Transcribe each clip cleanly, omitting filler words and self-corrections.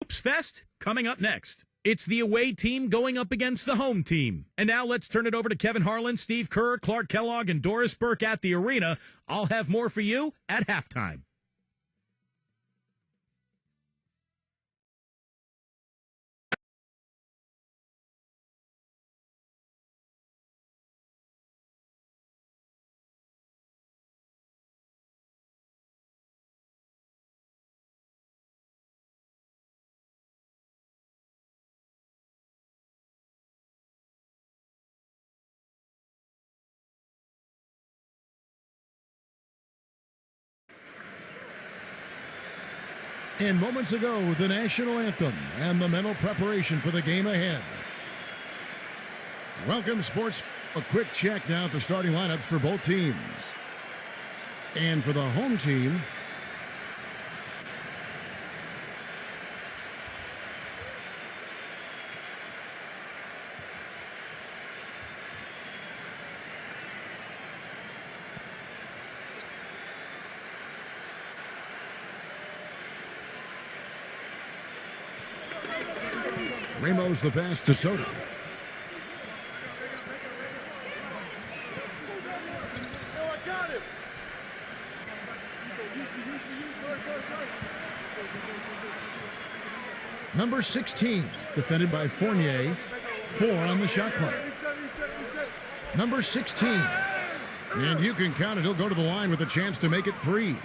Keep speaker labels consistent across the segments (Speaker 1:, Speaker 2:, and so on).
Speaker 1: Hoops Fest coming up next. It's the away team going up against the home team. And now let's turn it over to Kevin Harlan, Steve Kerr, Clark Kellogg, and Doris Burke at the arena. I'll have more for you at halftime.
Speaker 2: And moments ago, the national anthem and the mental preparation for the game ahead. Welcome, sports. A quick check now at the starting lineups for both teams. And for the home team, Ramos the pass to Soto. Number 16, defended by Fournier. 4 on the shot clock. Number 16. And you can count it. He'll go to the line with a chance to make it 3.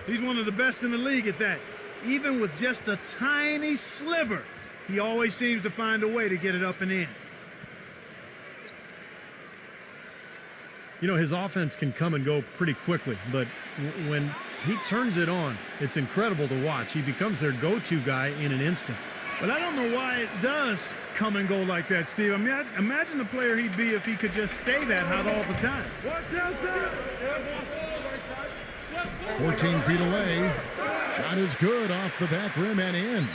Speaker 3: He's one of the best in the league at that. Even with just a tiny sliver, he always seems to find a way to get it up and in.
Speaker 4: You know, his offense can come and go pretty quickly, but when he turns it on, it's incredible to watch. He becomes their go-to guy in an instant.
Speaker 3: But I don't know why it does come and go like that, Steve. I mean, imagine the player he'd be if he could just stay that hot all the time.
Speaker 2: 14 feet away. Shot is good off the back rim and in.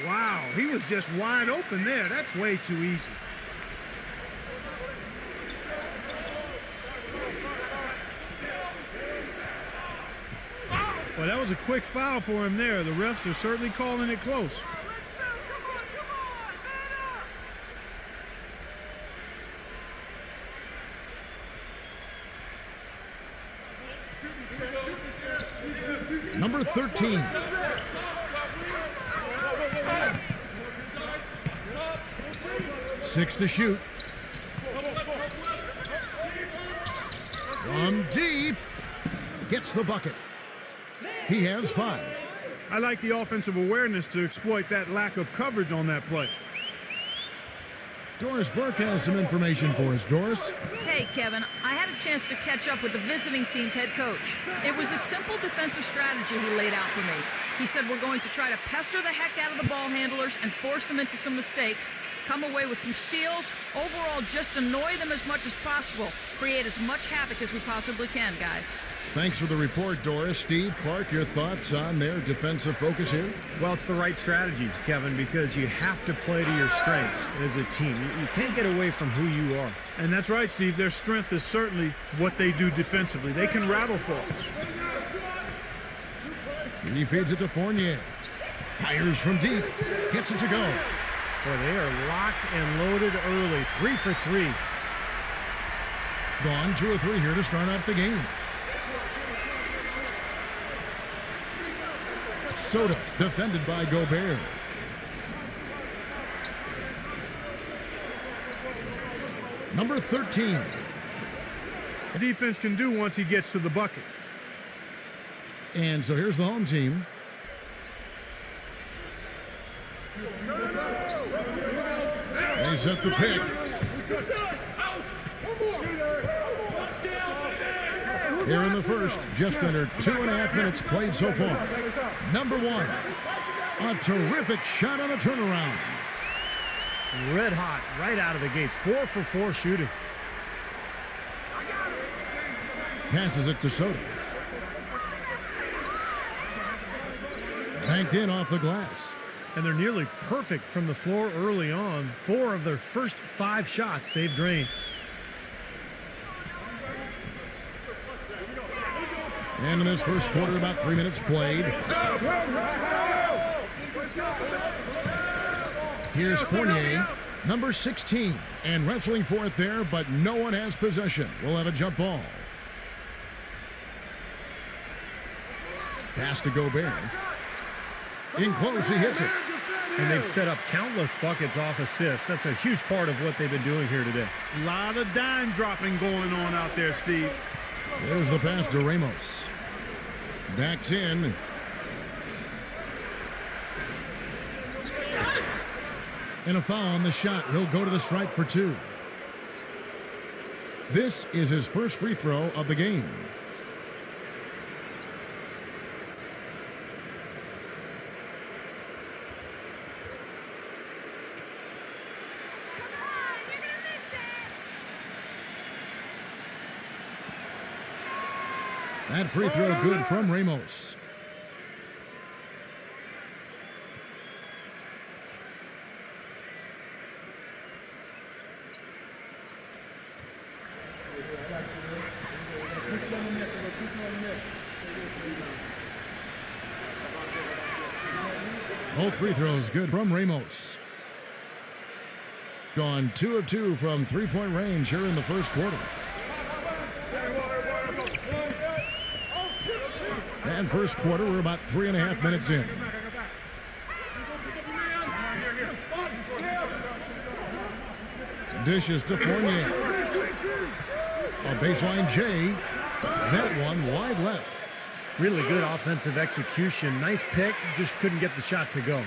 Speaker 3: Wow, he was just wide open there. That's way too easy. Well, that was a quick foul for him there. The refs are certainly calling it close.
Speaker 2: Number 13. Six to shoot. From deep. Gets the bucket. He has 5.
Speaker 3: I like the offensive awareness to exploit that lack of coverage on that play.
Speaker 2: Doris Burke has some information for us. Doris?
Speaker 5: Hey, Kevin, I had a chance to catch up with the visiting team's head coach. It was a simple defensive strategy he laid out for me. He said we're going to try to pester the heck out of the ball handlers and force them into some mistakes, come away with some steals, overall just annoy them as much as possible, create as much havoc as we possibly can, guys.
Speaker 2: Thanks for the report, Doris. Steve, Clark, your thoughts on their defensive focus here?
Speaker 4: Well, it's the right strategy, Kevin, because you have to play to your strengths as a team. You can't get away from who you are.
Speaker 3: And that's right, Steve. Their strength is certainly what they do defensively. They can rattle folks.
Speaker 2: He feeds it to Fournier. Fires from deep. Gets it to go.
Speaker 4: Boy, they are locked and loaded early. 3 for 3.
Speaker 2: Gone 2 or 3 here to start out the game. Soto, defended by Gobert. Number 13.
Speaker 3: The defense can do once he gets to the bucket.
Speaker 2: And so here's the home team. They set the pick. Here in the first, just under 2.5 minutes played so far. Number 1, a terrific shot on a turnaround.
Speaker 4: Red hot right out of the gates. 4 for 4 shooting.
Speaker 2: Passes it to Soto. Banked in off the glass.
Speaker 4: And they're nearly perfect from the floor early on. 4 of their first 5 shots they've drained.
Speaker 2: And in this first quarter, about 3 minutes played. Here's Fournier, number 16, and wrestling for it there, but no one has possession. We'll have a jump ball. Pass to Gobert. In close, he hits it.
Speaker 4: And they've set up countless buckets off assists. That's a huge part of what they've been doing here today.
Speaker 3: A lot of dime dropping going on out there, Steve.
Speaker 2: There's the pass to Ramos. Backs in. And a foul on the shot. He'll go to the stripe for 2. This is his first free throw of the game. That free throw good from Ramos. Both free throws good from Ramos. Gone 2 of 2 from three-point range here in the first quarter. And first quarter, we're about 3.5 minutes in. Dishes to Fournier. A baseline J. That one wide left.
Speaker 4: Really good offensive execution. Nice pick, just couldn't get the shot to go.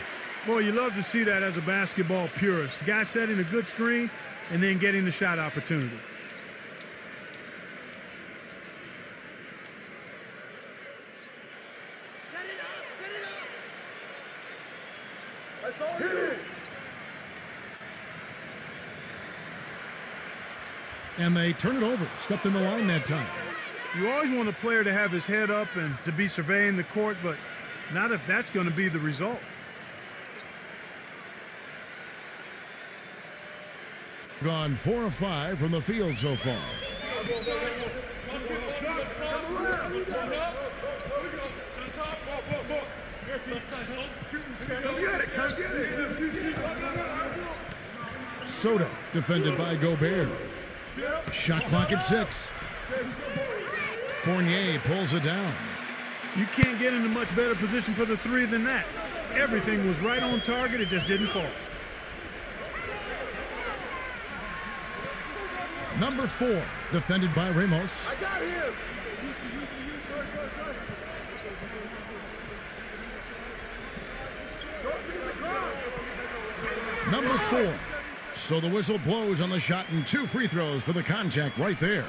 Speaker 3: Boy, you love to see that as a basketball purist. Guy setting a good screen and then getting the shot opportunity.
Speaker 6: That's all you do.
Speaker 2: And they turn it over. Stepped in the line that time.
Speaker 3: You always want a player to have his head up and to be surveying the court, but not if that's going to be the result.
Speaker 2: Gone 4 of 5 from the field so far. Soto defended by Gobert. Shot clock at 6. Fournier pulls it down.
Speaker 3: You can't get in a much better position for the 3 than that. Everything was right on target. It just didn't fall.
Speaker 2: Number 4, defended by Ramos.
Speaker 6: I got him.
Speaker 2: Number 4. So the whistle blows on the shot and 2 free throws for the contact right there.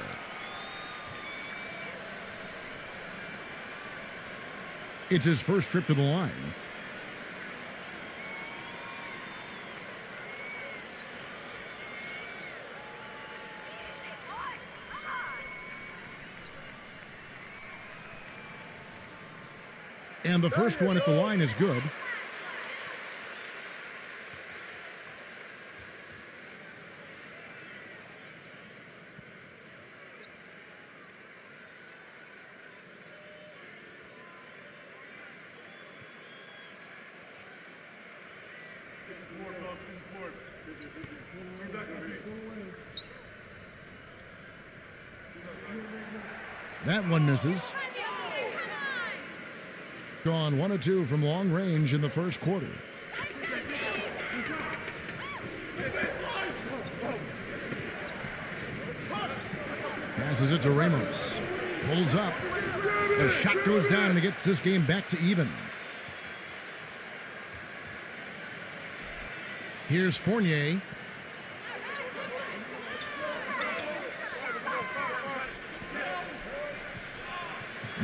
Speaker 2: It's his first trip to the line. And the first one at the line is good. That one misses. Gone 1 of 2 from long range in the first quarter. Passes it to Ramos. Pulls up. The shot goes down and it gets this game back to even. Here's Fournier.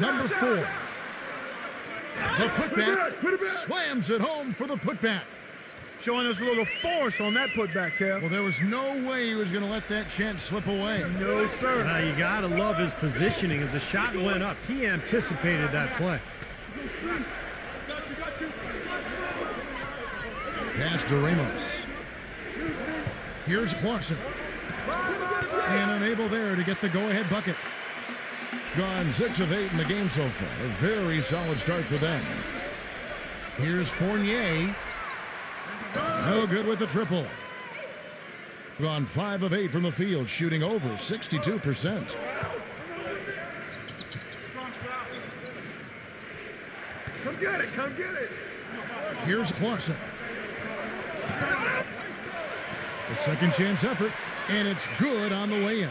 Speaker 2: Number 4. The putback slams it home for the putback.
Speaker 3: Showing us a little force on that putback, Kev.
Speaker 2: Well, there was no way he was going to let that chance slip away.
Speaker 3: No, sir.
Speaker 4: Now, you got to love his positioning. As the shot went up, he anticipated that play.
Speaker 2: Pass to Ramos. Here's Clarkson. And unable there to get the go-ahead bucket. Gone 6 of 8 in the game so far. A very solid start for them. Here's Fournier. No good with the triple. Gone 5 of 8 from the field, shooting over 62%.
Speaker 6: Come get it, come get it.
Speaker 2: Here's Clausen. A second chance effort, and it's good on the way in.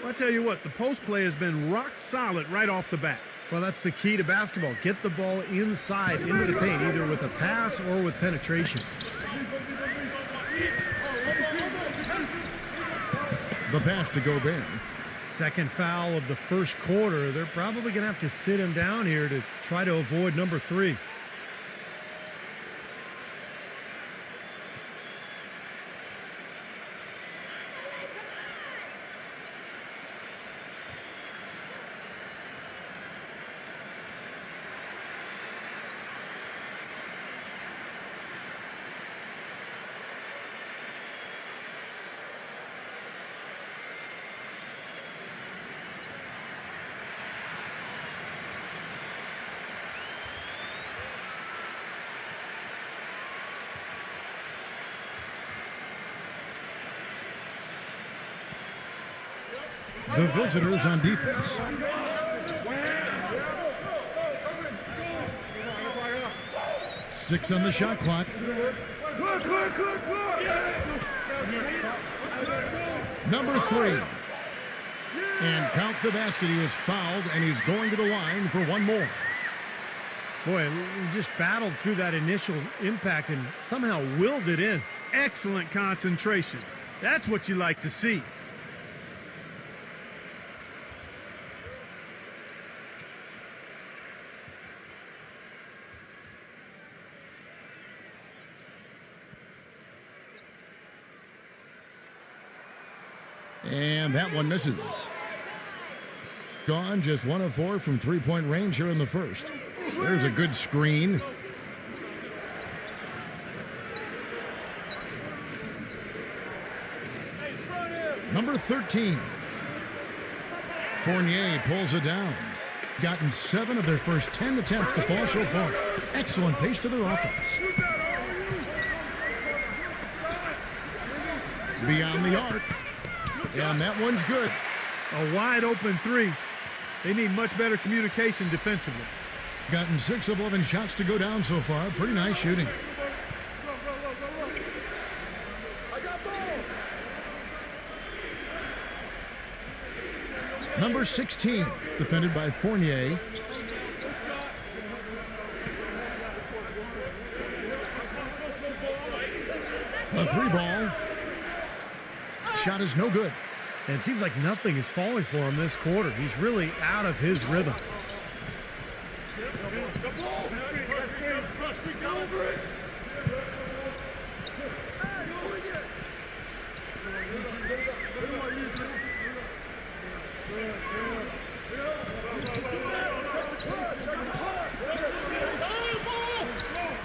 Speaker 3: Well, I tell you what, the post play has been rock solid right off the bat.
Speaker 4: Well, that's the key to basketball. Get the ball inside into the paint, either with a pass or with penetration.
Speaker 2: The pass to Gobert.
Speaker 4: Second foul of the first quarter. They're probably going to have to sit him down here to try to avoid number 3.
Speaker 2: The visitors on defense. Six on the shot clock. Number 3. And count the basket. He was fouled, and he's going to the line for one more.
Speaker 4: Boy, we just battled through that initial impact and somehow willed it in.
Speaker 3: Excellent concentration. That's what you like to see.
Speaker 2: And that one misses. Gone just 1 of 4 from three-point range here in the first. There's a good screen. Number 13. Fournier pulls it down. Gotten 7 of their first 10 attempts to fall so far. Excellent pace to their offense. Beyond the arc. And that one's good.
Speaker 3: A wide open 3. They need much better communication defensively.
Speaker 2: Gotten 6 of 11 shots to go down so far. Pretty nice shooting.
Speaker 6: I got ball.
Speaker 2: Number 16, defended by Fournier. A 3-ball. Shot is no good.
Speaker 4: And it seems like nothing is falling for him this quarter. He's really out of his rhythm.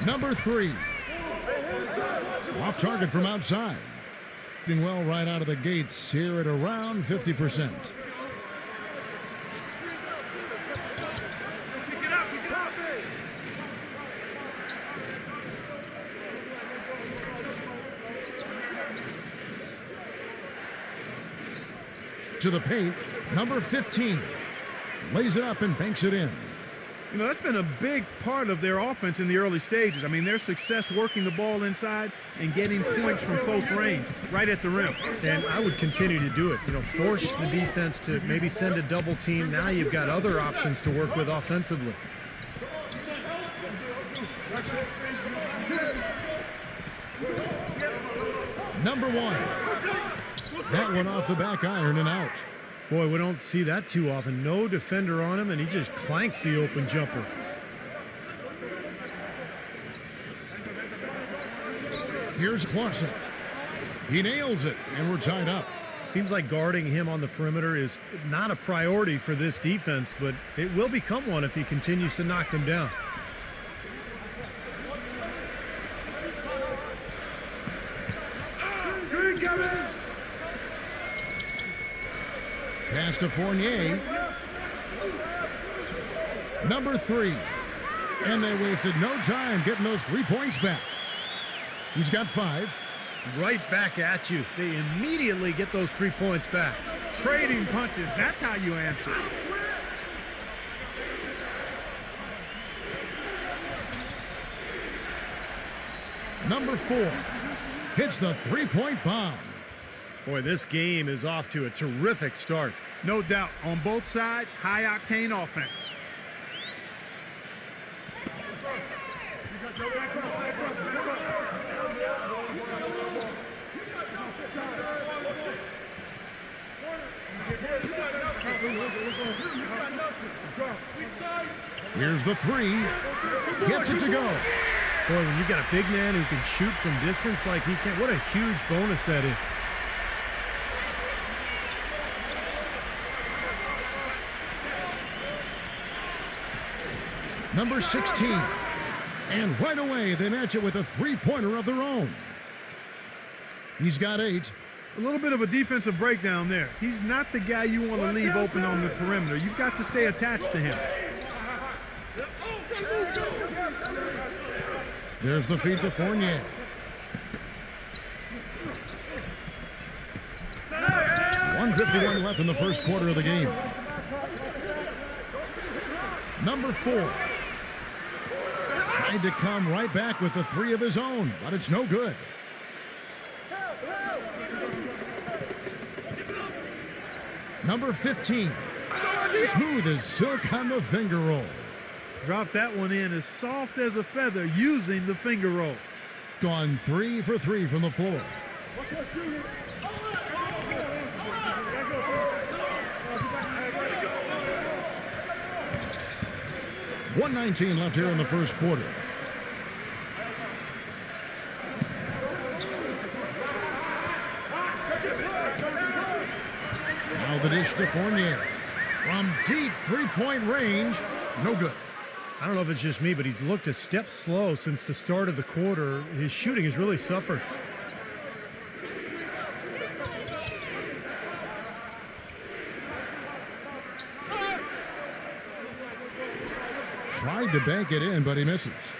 Speaker 2: Number 3. Off target from outside. Doing well right out of the gates here at around 50%. To the paint, number 15. Lays it up and banks it in.
Speaker 3: You know, that's been a big part of their offense in the early stages. I mean, their success working the ball inside and getting points from close range, right at the rim.
Speaker 4: And I would continue to do it. You know, force the defense to maybe send a double team. Now you've got other options to work with offensively.
Speaker 2: Number 1. That one off the back iron and out.
Speaker 4: Boy, we don't see that too often. No defender on him, and he just clanks the open jumper.
Speaker 2: Here's Clausen. He nails it, and we're tied up.
Speaker 4: Seems like guarding him on the perimeter is not a priority for this defense, but it will become one if he continues to knock them down.
Speaker 2: Pass to Fournier. Number 3. And they wasted no time getting those 3 points back. He's got 5.
Speaker 4: Right back at you. They immediately get those 3 points back.
Speaker 3: Trading punches, that's how you answer.
Speaker 2: Number 4 hits the three-point bomb.
Speaker 4: Boy, this game is off to a terrific start.
Speaker 3: No doubt, on both sides, high-octane offense.
Speaker 2: Here's the 3. Gets it to go.
Speaker 4: Boy, when you've got a big man who can shoot from distance like he can, what a huge bonus that is.
Speaker 2: Number 16. And right away, they match it with a three-pointer of their own. He's got 8.
Speaker 3: A little bit of a defensive breakdown there. He's not the guy you want to leave open on the perimeter. You've got to stay attached to him.
Speaker 2: There's the feed to Fournier. .151 left in the first quarter of the game. Number 4. Tried to come right back with the 3 of his own, but it's no good. Number 15. Smooth as silk on the finger roll.
Speaker 3: Dropped that one in as soft as a feather using the finger roll.
Speaker 2: Gone 3 for 3 from the floor. .119 left here in the first quarter. Now the dish to Fournier. From deep three-point range, no good.
Speaker 4: I don't know if it's just me, but he's looked a step slow since the start of the quarter. His shooting has really suffered.
Speaker 2: Tried to bank it in, but he misses.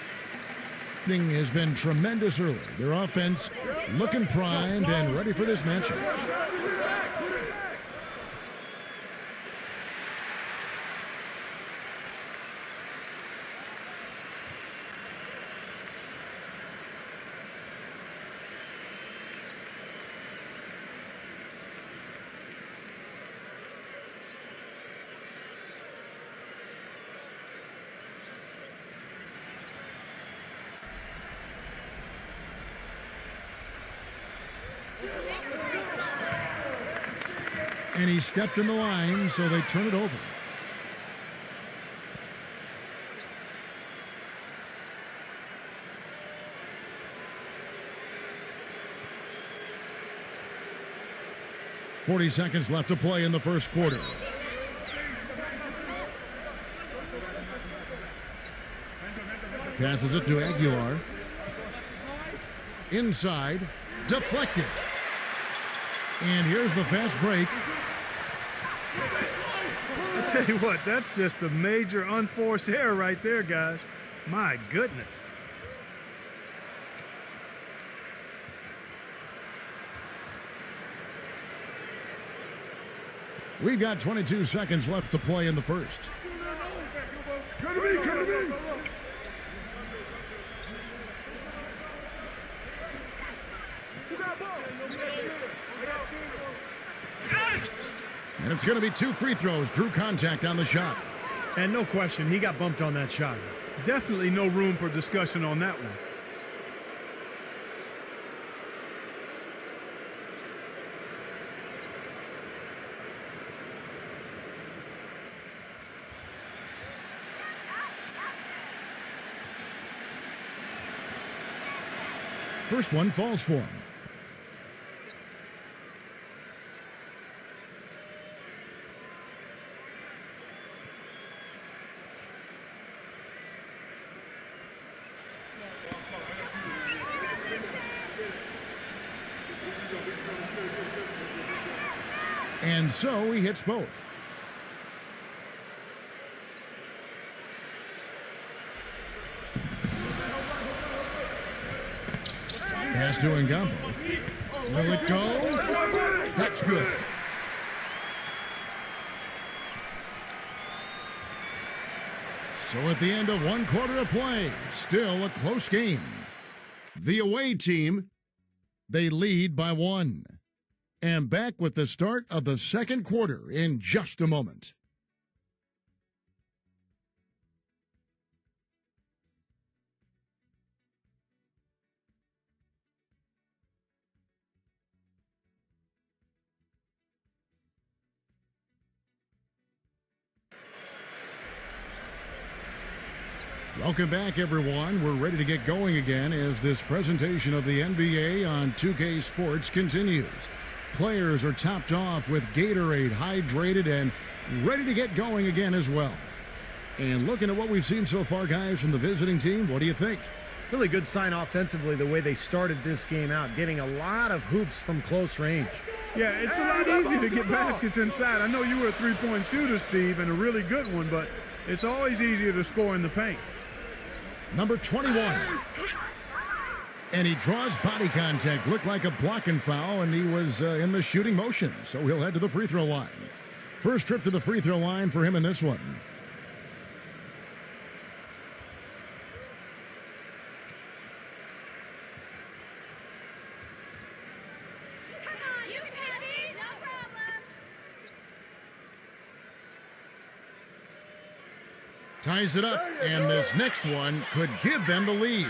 Speaker 2: Shooting has been tremendous early. Their offense looking primed and ready for this matchup. And he stepped in the line, so they turn it over. .40 left to play in the first quarter. Passes it to Aguilar. Inside, deflected. And here's the fast break.
Speaker 3: I tell you what, that's just a major unforced error right there, guys. My goodness.
Speaker 2: We've got 22 seconds left to play in the first.
Speaker 6: Come to me, come to me.
Speaker 2: And it's going to be 2 free throws. Drew contact on the shot.
Speaker 4: And no question, he got bumped on that shot.
Speaker 3: Definitely no room for discussion on that one.
Speaker 2: First one falls for him. And so he hits both. Pass to Ngambo. Will it go? That's good. So at the end of one quarter of play, still a close game. The away team, they lead by 1. And back with the start of the second quarter in just a moment. Welcome back, everyone. We're ready to get going again as this presentation of the NBA on 2K Sports continues. Players are topped off with Gatorade, hydrated, and ready to get going again as well. And looking at what we've seen so far, guys, from the visiting team, what do you think?
Speaker 4: Really good sign offensively the way they started this game out, getting a lot of hoops from close range.
Speaker 3: Yeah, it's a lot easier to get baskets inside. I know you were a three-point shooter, Steve, and a really good one, but it's always easier to score in the paint.
Speaker 2: Number 21. And he draws body contact. Looked like a blocking foul, and he was in the shooting motion. So he'll head to the free throw line. First trip to the free throw line for him in this one.
Speaker 6: Come on, you can it. No problem.
Speaker 2: Ties it up, and this next one could give them the lead.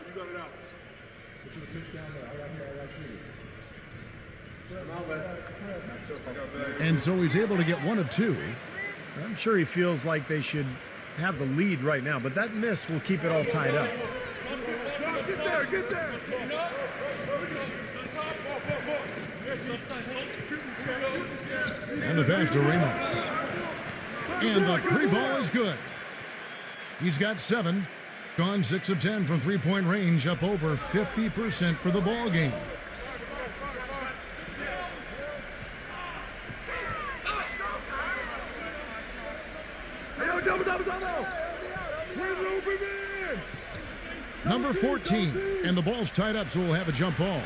Speaker 6: You got it out. Put your pitch down there. I got you.
Speaker 2: And so he's able to get one of 2.
Speaker 4: I'm sure he feels like they should have the lead right now, but that miss will keep it all tied up.
Speaker 6: Get there, get there.
Speaker 2: And the pass to Ramos. And the 3 ball is good. He's got 7. Gone 6 of 10 from three-point range, up over 50% for the ball game. Number 14, and the ball's tied up, so we'll have a jump ball.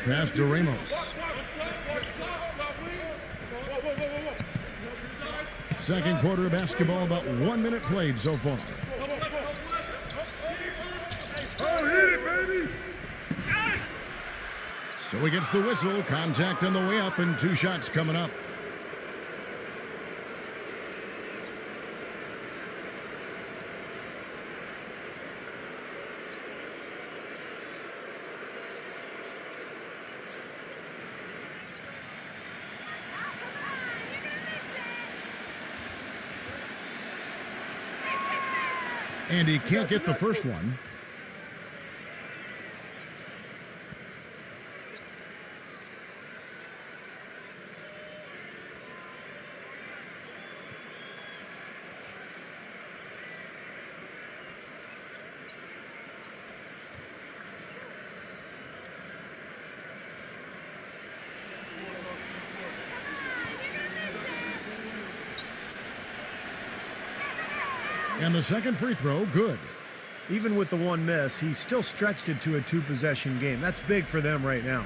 Speaker 2: Pass to Ramos. Second quarter of basketball, about 1 minute played so far.
Speaker 6: Oh, hit it, baby.
Speaker 2: So he gets the whistle, contact on the way up, and 2 shots coming up. And he can't get the first one. And the second free throw, good.
Speaker 4: Even with the 1 miss, he still stretched it to a 2-possession game. That's big for them right now.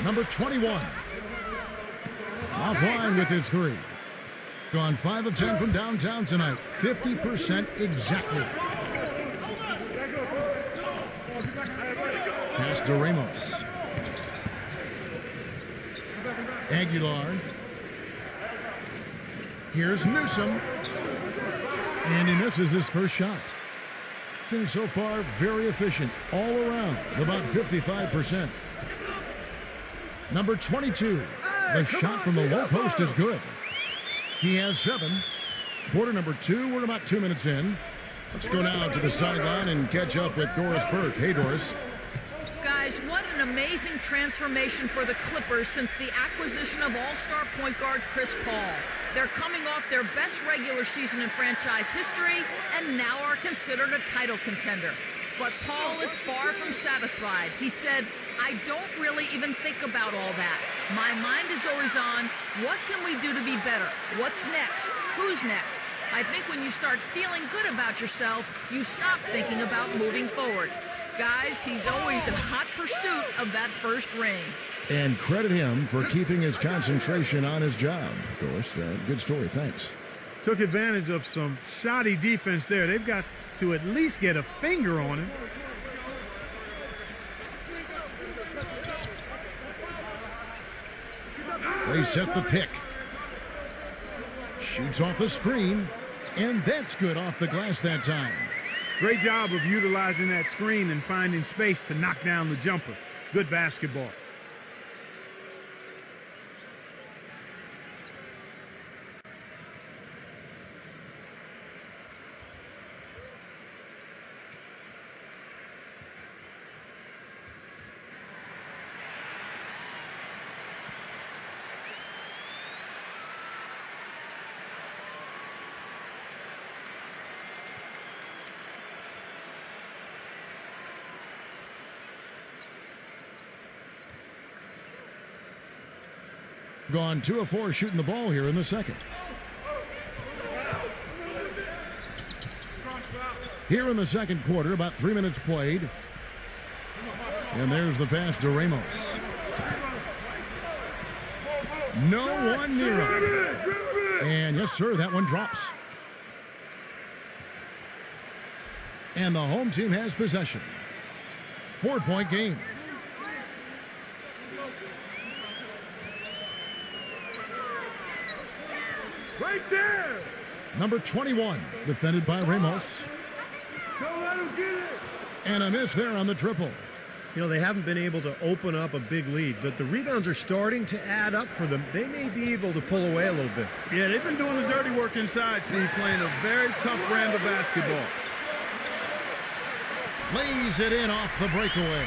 Speaker 2: Number 21. Offline with his 3. Gone 5 of 10 from downtown tonight. 50% exactly. Pass to Ramos. Aguilar. Here's Newsom. And he misses his first shot. Been so far very efficient all around, about 55%. Number 22. The shot from the low post is good. He has 7. Quarter number 2, we're about 2 minutes in. Let's go now to the sideline and catch up with Doris Burke. Hey, Doris.
Speaker 5: Guys, what an amazing transformation for the Clippers since the acquisition of all-star point guard Chris Paul. They're coming off their best regular season in franchise history and now are considered a title contender. But Paul is far from satisfied. He said, "I don't really even think about all that. My mind is always on, what can we do to be better? What's next? Who's next?" I think when you start feeling good about yourself, you stop thinking about moving forward. Guys, he's always in hot pursuit of that first ring.
Speaker 2: And credit him for keeping his concentration on his job. Doris, good story. Thanks.
Speaker 3: Took advantage of some shoddy defense there. They've got to at least get a finger on him.
Speaker 2: They set the pick. Shoots off the screen. And that's good off the glass that time.
Speaker 3: Great job of utilizing that screen and finding space to knock down the jumper. Good basketball.
Speaker 2: Gone 2 of 4 shooting the ball here in the second. Here in the second quarter, about 3 minutes played. And there's the pass to Ramos. No one near him. And yes, sir, that one drops. And the home team has possession. 4-point game.
Speaker 3: Right there!
Speaker 2: Number 21, defended by Ramos.
Speaker 3: Don't let him get it!
Speaker 2: And a miss there on the triple.
Speaker 4: You know, they haven't been able to open up a big lead, but the rebounds are starting to add up for them. They may be able to pull away a little bit.
Speaker 3: Yeah, they've been doing the dirty work inside, Steve, playing a very tough brand of basketball.
Speaker 2: Lays it in off the breakaway.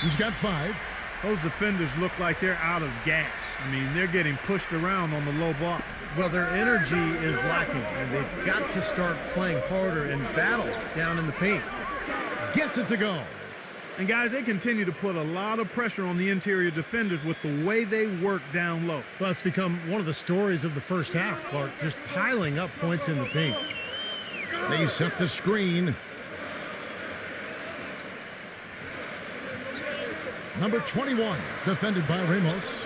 Speaker 2: He's got 5.
Speaker 3: Those defenders look like they're out of gas. I mean, they're getting pushed around on the low block.
Speaker 4: Well, their energy is lacking, and they've got to start playing harder and battle down in the paint.
Speaker 2: Gets it to go.
Speaker 3: And, guys, they continue to put a lot of pressure on the interior defenders with the way they work down low.
Speaker 4: Well, it's become one of the stories of the first half, Clark, just piling up points in the paint.
Speaker 2: They set the screen. Number 21, defended by Ramos.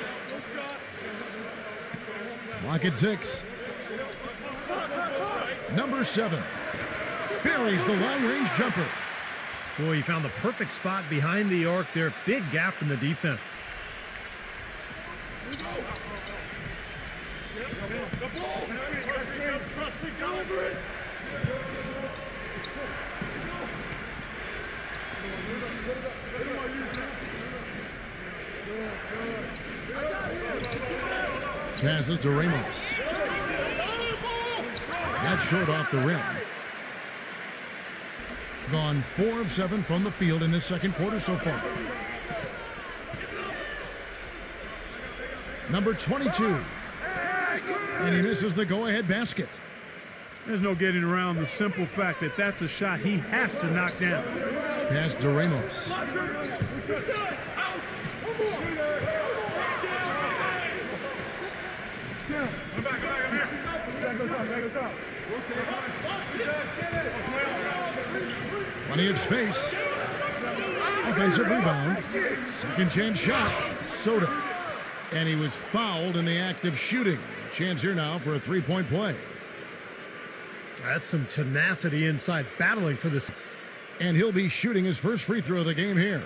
Speaker 2: Lock at 6. Number 7, buries the long-range jumper.
Speaker 4: Boy, he found the perfect spot behind the arc there. Big gap in the defense.
Speaker 2: Passes to Ramos. That's short off the rim. Gone 4 of 7 from the field in this second quarter so far. Number 22. And he misses the go-ahead basket.
Speaker 3: There's no getting around the simple fact that that's a shot he has to knock down.
Speaker 2: Pass to Ramos. Plenty of space. Offensive rebound. Second chance shot. Soda. And he was fouled in the act of shooting. Chance here now for a 3-point play.
Speaker 4: That's some tenacity inside, battling for this.
Speaker 2: And he'll be shooting his first free throw of the game here.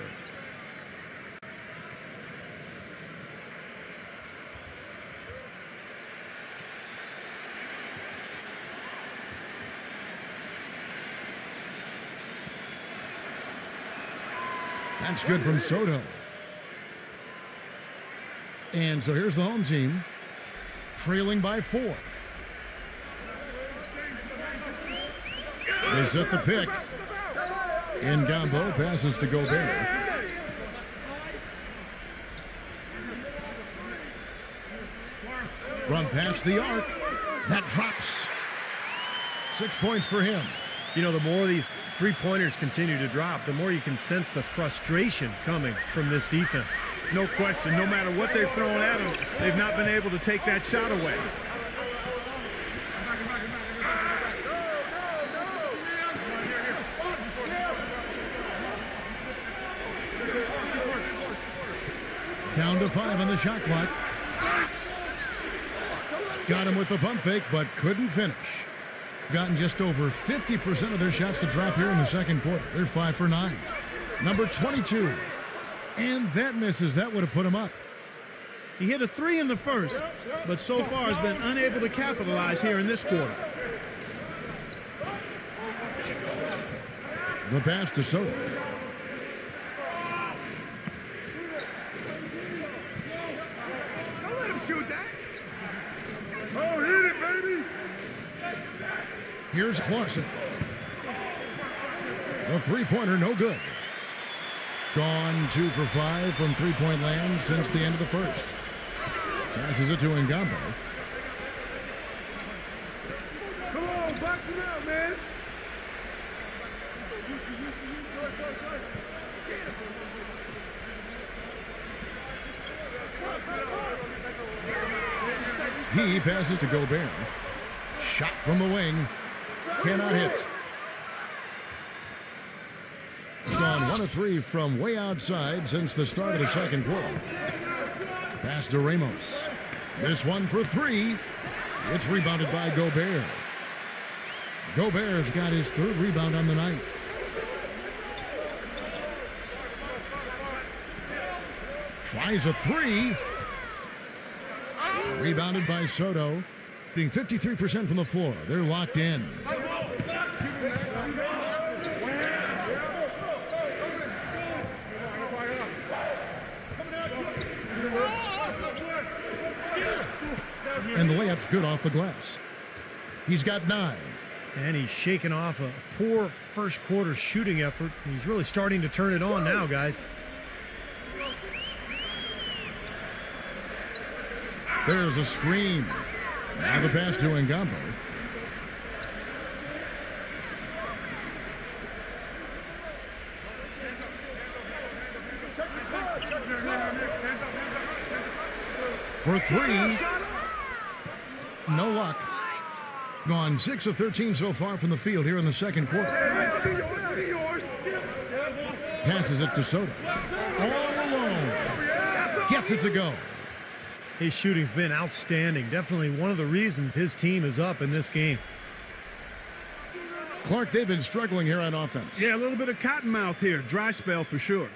Speaker 2: That's good from Soto. And so here's the home team, trailing by 4. They set the pick. Ngombo passes to Gobert. From past the arc. That drops. 6 points for him.
Speaker 4: You know, the more these three-pointers continue to drop, the more you can sense the frustration coming from this defense.
Speaker 3: No question. No matter what they've thrown at them, they've not been able to take that shot away.
Speaker 2: Down to 5 on the shot clock. Got him with the pump fake, but couldn't finish. Gotten just over 50% of their shots to drop here in the second quarter. They're 5 for 9. Number 22. And that misses. That would have put him up.
Speaker 3: He hit a 3 in the first, but so far has been unable to capitalize here in this quarter.
Speaker 2: The pass to Soto.
Speaker 3: Don't let him shoot that. Oh, hit it, baby.
Speaker 2: Here's Clausen. The three-pointer, no good. Gone 2 for 5 from three-point land since the end of the first. Passes it to Ngombo.
Speaker 3: Come on, box him out, man.
Speaker 2: He passes to Gobert. Shot from the wing. Cannot hit. Gone 1 of 3 from way outside since the start of the second quarter. Pass to Ramos. This one for 3. It's rebounded by Gobert. Gobert's got his 3rd rebound on the night. Tries a 3. Rebounded by Soto. Being 53% from the floor. They're locked in. And the layup's good off the glass. He's got 9.
Speaker 4: And he's shaking off a poor first quarter shooting effort. He's really starting to turn it on now, guys.
Speaker 2: There's a screen. Now the pass to Ngombo. For 3. No luck. Gone 6 of 13 so far from the field here in the second quarter. Passes it to Soto. All alone. Gets it to go.
Speaker 4: His shooting's been outstanding. Definitely one of the reasons his team is up in this game.
Speaker 2: Clark, they've been struggling here on offense.
Speaker 3: Yeah, a little bit of cottonmouth here. Dry spell for sure.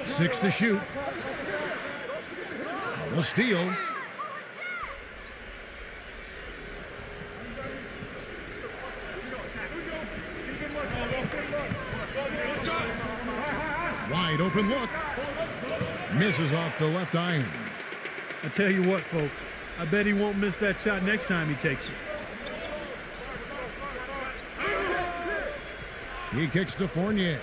Speaker 2: Six to shoot. The steal. Wide open look. Misses off the left iron.
Speaker 3: I tell you what, folks. I bet he won't miss that shot next time he takes it.
Speaker 2: He kicks to Fournier.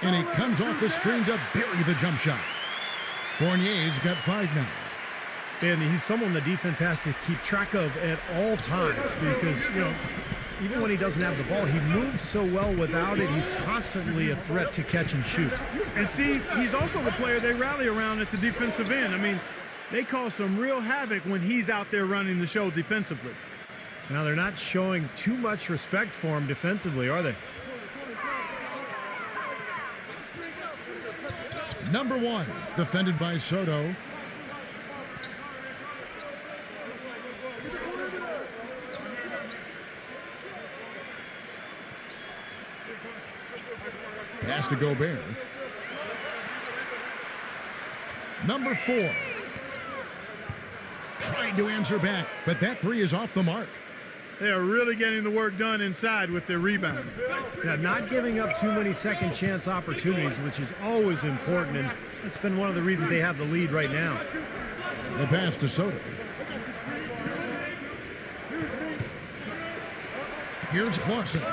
Speaker 2: And he comes off the screen to bury the jump shot. Fournier's got 5 now.
Speaker 4: And he's someone the defense has to keep track of at all times because, you know, even when he doesn't have the ball, he moves so well without it. He's constantly a threat to catch and shoot.
Speaker 3: And Steve, he's also the player they rally around at the defensive end. I mean, They cause some real havoc when he's out there running the show defensively.
Speaker 4: Now, they're not showing too much respect for him defensively, are they?
Speaker 2: Number 1, defended by Soto. Pass to Gobert. Number 4. Tried to answer back, but that three is off the mark.
Speaker 3: They are really getting the work done inside with their rebound.
Speaker 4: Yeah, not giving up too many second chance opportunities, which is always important, and that's been one of the reasons they have the lead right now.
Speaker 2: The pass to Soto. Here's Clarkson.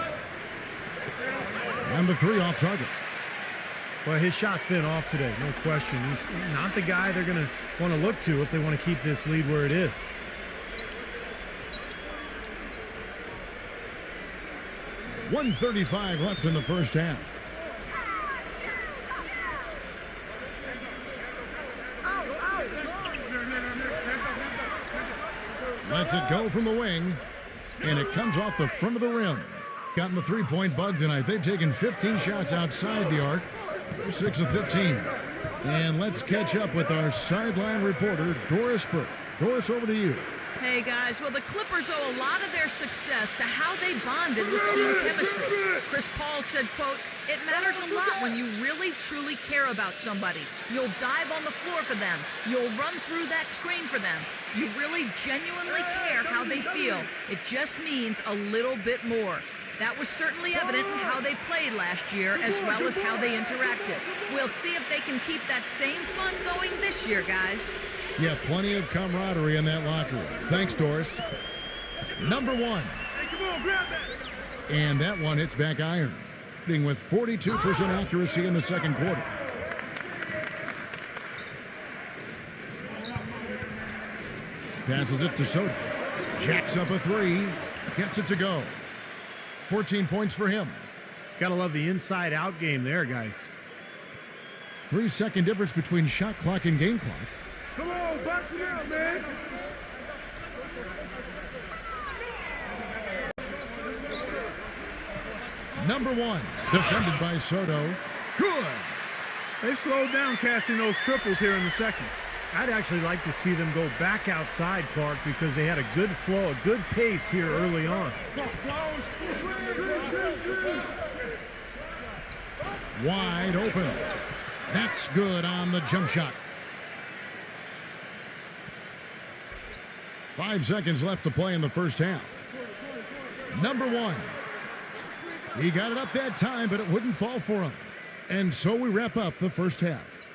Speaker 2: And the three off target.
Speaker 4: Well, his shot's been off today, no question. He's not the guy they're going to want to look to if they want to keep this lead where it is.
Speaker 2: .135 left in the first half. Lets it go from the wing, and it comes off the front of the rim. Gotten the three-point bug tonight. They've taken 15 shots outside the arc. They're 6 of 15. And let's catch up with our sideline reporter, Doris Burke. Doris, over to you.
Speaker 5: Hey, guys. Well, the Clippers owe a lot of their success to how they bonded with team chemistry. Chris Paul said, quote, "It matters a lot when you really, truly care about somebody. You'll dive on the floor for them. You'll run through that screen for them. You really genuinely care how they feel. It just means a little bit more." That was certainly evident in how they played last year, as well as how they interacted. We'll see if they can keep that same fun going this year, guys.
Speaker 2: Yeah, plenty of camaraderie in that locker room. Thanks, Doris. Number 1. And that one hits back iron, hitting with 42% accuracy in the second quarter. Passes it to Soto. Jacks up a three. Gets it to go. 14 points for him.
Speaker 4: Gotta love the inside-out game there, guys.
Speaker 2: 3-second difference between shot clock and game clock.
Speaker 3: Come on, box it out, man.
Speaker 2: Number 1, defended by Soto. Good.
Speaker 3: They've slowed down casting those triples here in the second.
Speaker 4: I'd actually like to see them go back outside, Clark, because they had a good flow, a good pace here early on.
Speaker 2: Wide open. That's good on the jump shot. 5 seconds left to play in the first half. Number 1. He got it up that time, but it wouldn't fall for him. And so we wrap up the first half.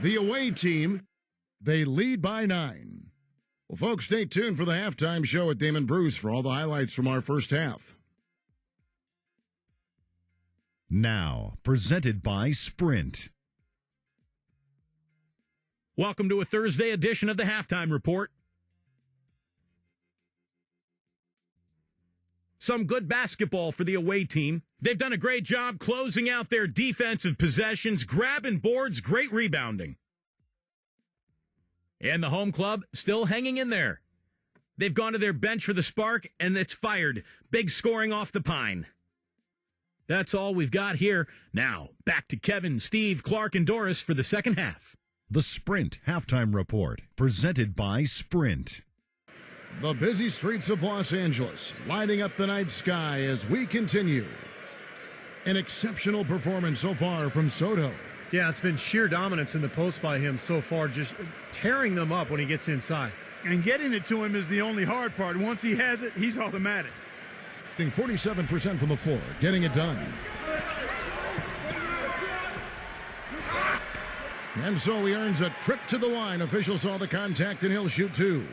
Speaker 2: The away team, they lead by 9. Well, folks, stay tuned for the halftime show at Damon Bruce for all the highlights from our first half.
Speaker 7: Now, presented by Sprint.
Speaker 1: Welcome to a Thursday edition of the Halftime Report. Some good basketball for the away team. They've done a great job closing out their defensive possessions, grabbing boards, great rebounding. And the home club still hanging in there. They've gone to their bench for the spark, and it's fired. Big scoring off the pine. That's all we've got here. Now, back to Kevin, Steve, Clark, and Doris for the second half.
Speaker 7: The Sprint Halftime Report, presented by Sprint.
Speaker 2: The busy streets of Los Angeles, lighting up the night sky as we continue. An exceptional performance so far from Soto.
Speaker 4: Yeah, it's been sheer dominance in the post by him so far, just tearing them up when he gets inside.
Speaker 3: And getting it to him is the only hard part. Once he has it, he's automatic.
Speaker 2: Getting 47% from the floor, getting it done. And so he earns a trip to the line. Official saw the contact, and he'll shoot 2.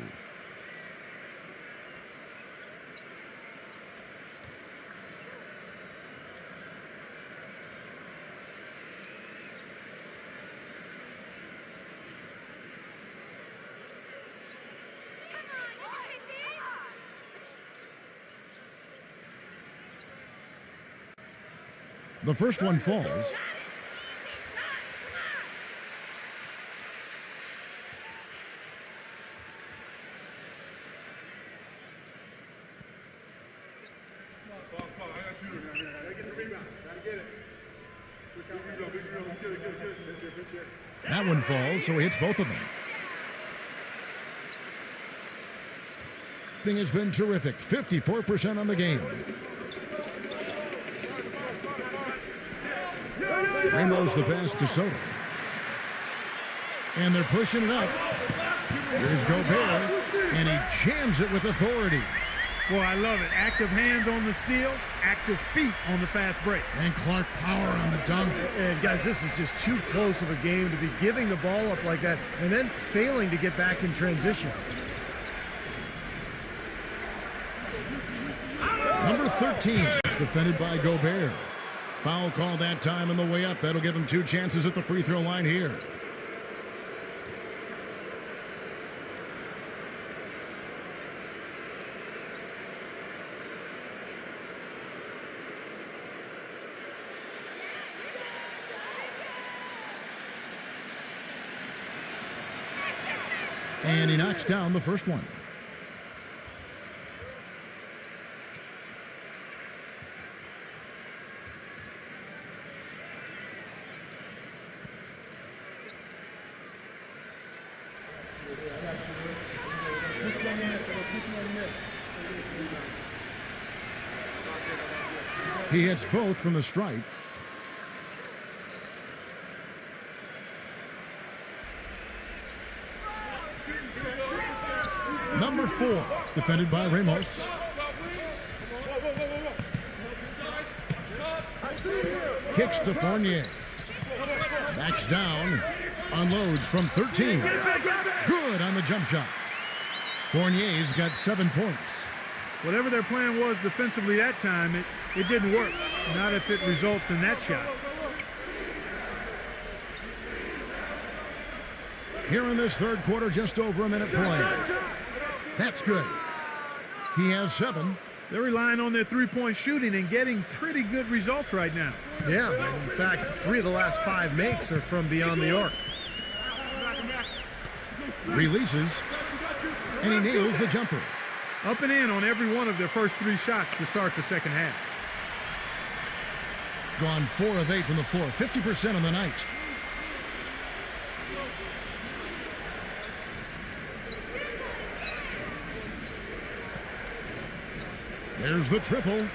Speaker 2: The first one falls. That one falls, so he hits both of them. Shooting has been terrific, 54% on the game. Ramos the pass to Soto. And they're pushing it up. Here's Gobert, and he jams it with authority.
Speaker 3: Boy, I love it. Active hands on the steal, active feet on the fast break.
Speaker 2: And Clark power on the dunk.
Speaker 4: And guys, this is just too close of a game to be giving the ball up like that and then failing to get back in transition.
Speaker 2: Number 13, defended by Gobert. Foul call that time on the way up. That'll give him 2 chances at the free throw line here. And he knocks down the first one. He hits both from the stripe. Number 4, defended by Ramos. Kicks to Fournier. Backs down. Unloads from 13. Good on the jump shot. Fournier's got 7 points.
Speaker 3: Whatever their plan was defensively that time, it didn't work. Not if it results in that shot.
Speaker 2: Here in this third quarter, just over a minute play. That's good. He has 7.
Speaker 3: They're relying on their three-point shooting and getting pretty good results right now.
Speaker 4: Yeah, in fact, 3 of the last 5 makes are from beyond the arc.
Speaker 2: Releases, and he nails the jumper.
Speaker 3: Up and in on every one of their first 3 shots to start the second half.
Speaker 2: Gone 4 of 8 from the floor, 50% on the night. There's the triple,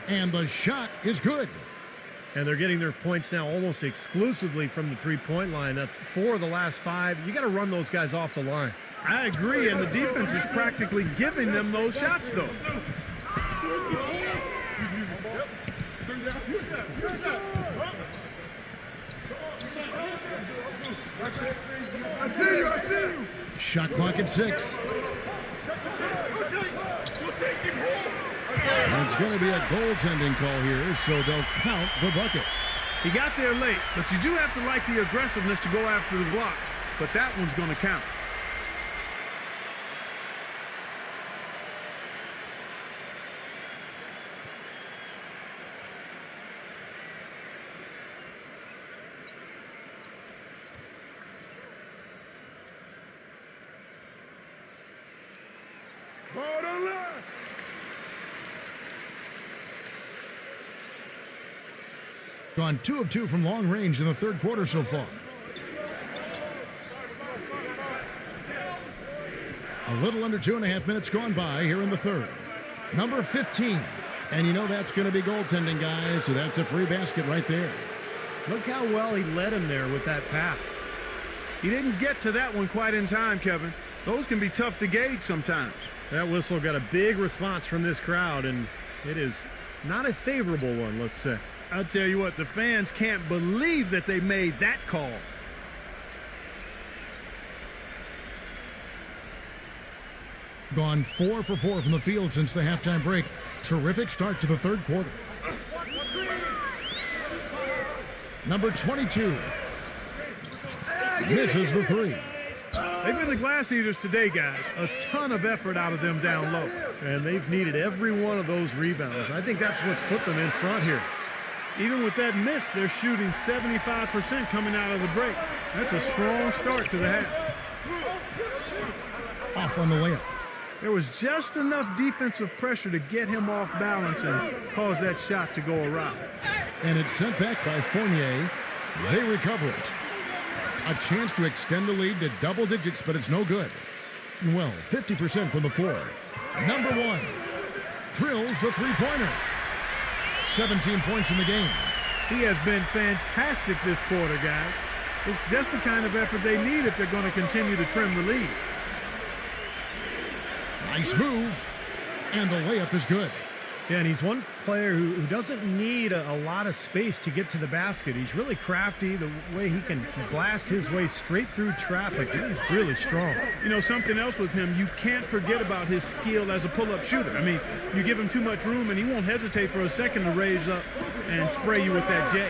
Speaker 2: and the shot is good.
Speaker 4: And they're getting their points now almost exclusively from the three-point line. That's 4 of the last 5. You got to run those guys off the line.
Speaker 3: I agree, and the defense is practically giving them those shots, though.
Speaker 6: I see you.
Speaker 2: Shot clock at 6. And it's going to be a goaltending call here, so they'll count the bucket.
Speaker 3: He got there late, but you do have to like the aggressiveness to go after the block. But that one's going to count.
Speaker 2: Gone 2 of 2 from long range in the third quarter so far. A little under 2.5 minutes gone by here in the third. Number 15. And you know that's going to be goaltending, guys, so that's a free basket right there.
Speaker 4: Look how well he led him there with that pass.
Speaker 3: He didn't get to that one quite in time, Kevin. Those can be tough to gauge sometimes.
Speaker 4: That whistle got a big response from this crowd, and it is not a favorable one, let's say.
Speaker 3: I'll tell you what, the fans can't believe that they made that call.
Speaker 2: Gone 4 for 4 from the field since the halftime break. Terrific start to the third quarter. Number 22. Misses the 3.
Speaker 3: They've been the glass eaters today, guys. A ton of effort out of them down low.
Speaker 4: And they've needed every one of those rebounds. I think that's what's put them in front here.
Speaker 3: Even with that miss, they're shooting 75% coming out of the break. That's a strong start to the half.
Speaker 2: Off on the layup.
Speaker 3: There was just enough defensive pressure to get him off balance and cause that shot to go awry.
Speaker 2: And it's sent back by Fournier. They recover it. A chance to extend the lead to double digits, but it's no good. Well, 50% from the floor. Number one drills the three-pointer. 17 points in the game.
Speaker 3: He has been fantastic this quarter, guys. It's just the kind of effort they need if they're going to continue to trim the lead.
Speaker 2: Nice move. And the layup is good.
Speaker 4: Yeah, and he's one player who doesn't need a lot of space to get to the basket. He's really crafty. The way he can blast his way straight through traffic, he's really strong.
Speaker 3: You know, something else with him, you can't forget about his skill as a pull-up shooter. I mean, you give him too much room and he won't hesitate for a second to raise up and spray you with that J.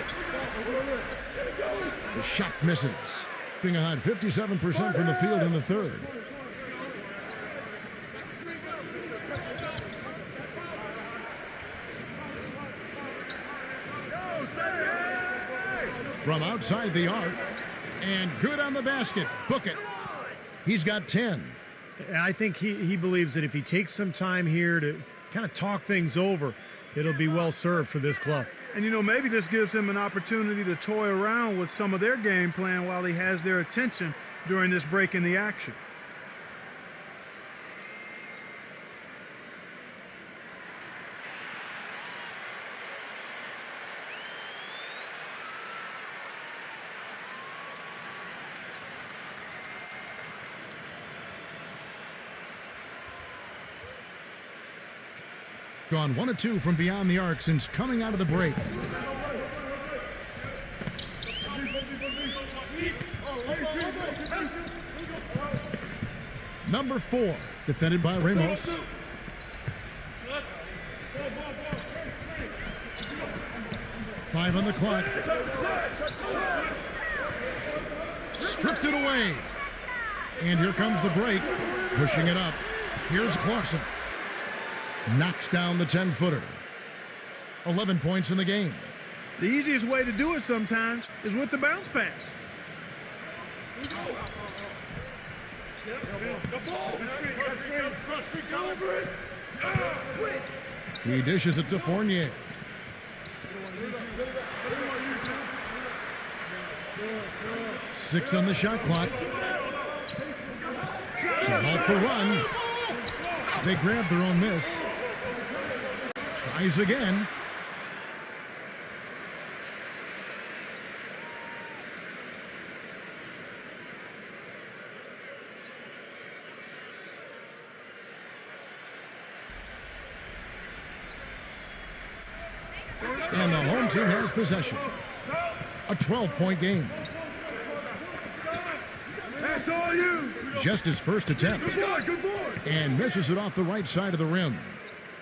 Speaker 2: The shot misses. Being a hot 57% from the field in the third. From outside the arc, and good on the basket. Book it. He's got 10.
Speaker 4: I think he believes that if he takes some time here to kind of talk things over, it'll be well served for this club.
Speaker 3: And, you know, maybe this gives him an opportunity to toy around with some of their game plan while he has their attention during this break in the action.
Speaker 2: Gone 1 of 2 from beyond the arc since coming out of the break. Number 4, defended by Ramos. Five on the clock. Stripped it away. And here comes the break. Pushing it up. Here's Clausen. Knocks down the 10-footer. 11 points in the game.
Speaker 3: The easiest way to do it sometimes is with the bounce pass.
Speaker 2: He dishes it to Fournier. Six on the shot clock. To halt the run. They grab their own miss. Tries again. And the home team has possession. A 12-point game.
Speaker 3: That's all you.
Speaker 2: Just his first attempt. And misses it off the right side of the rim.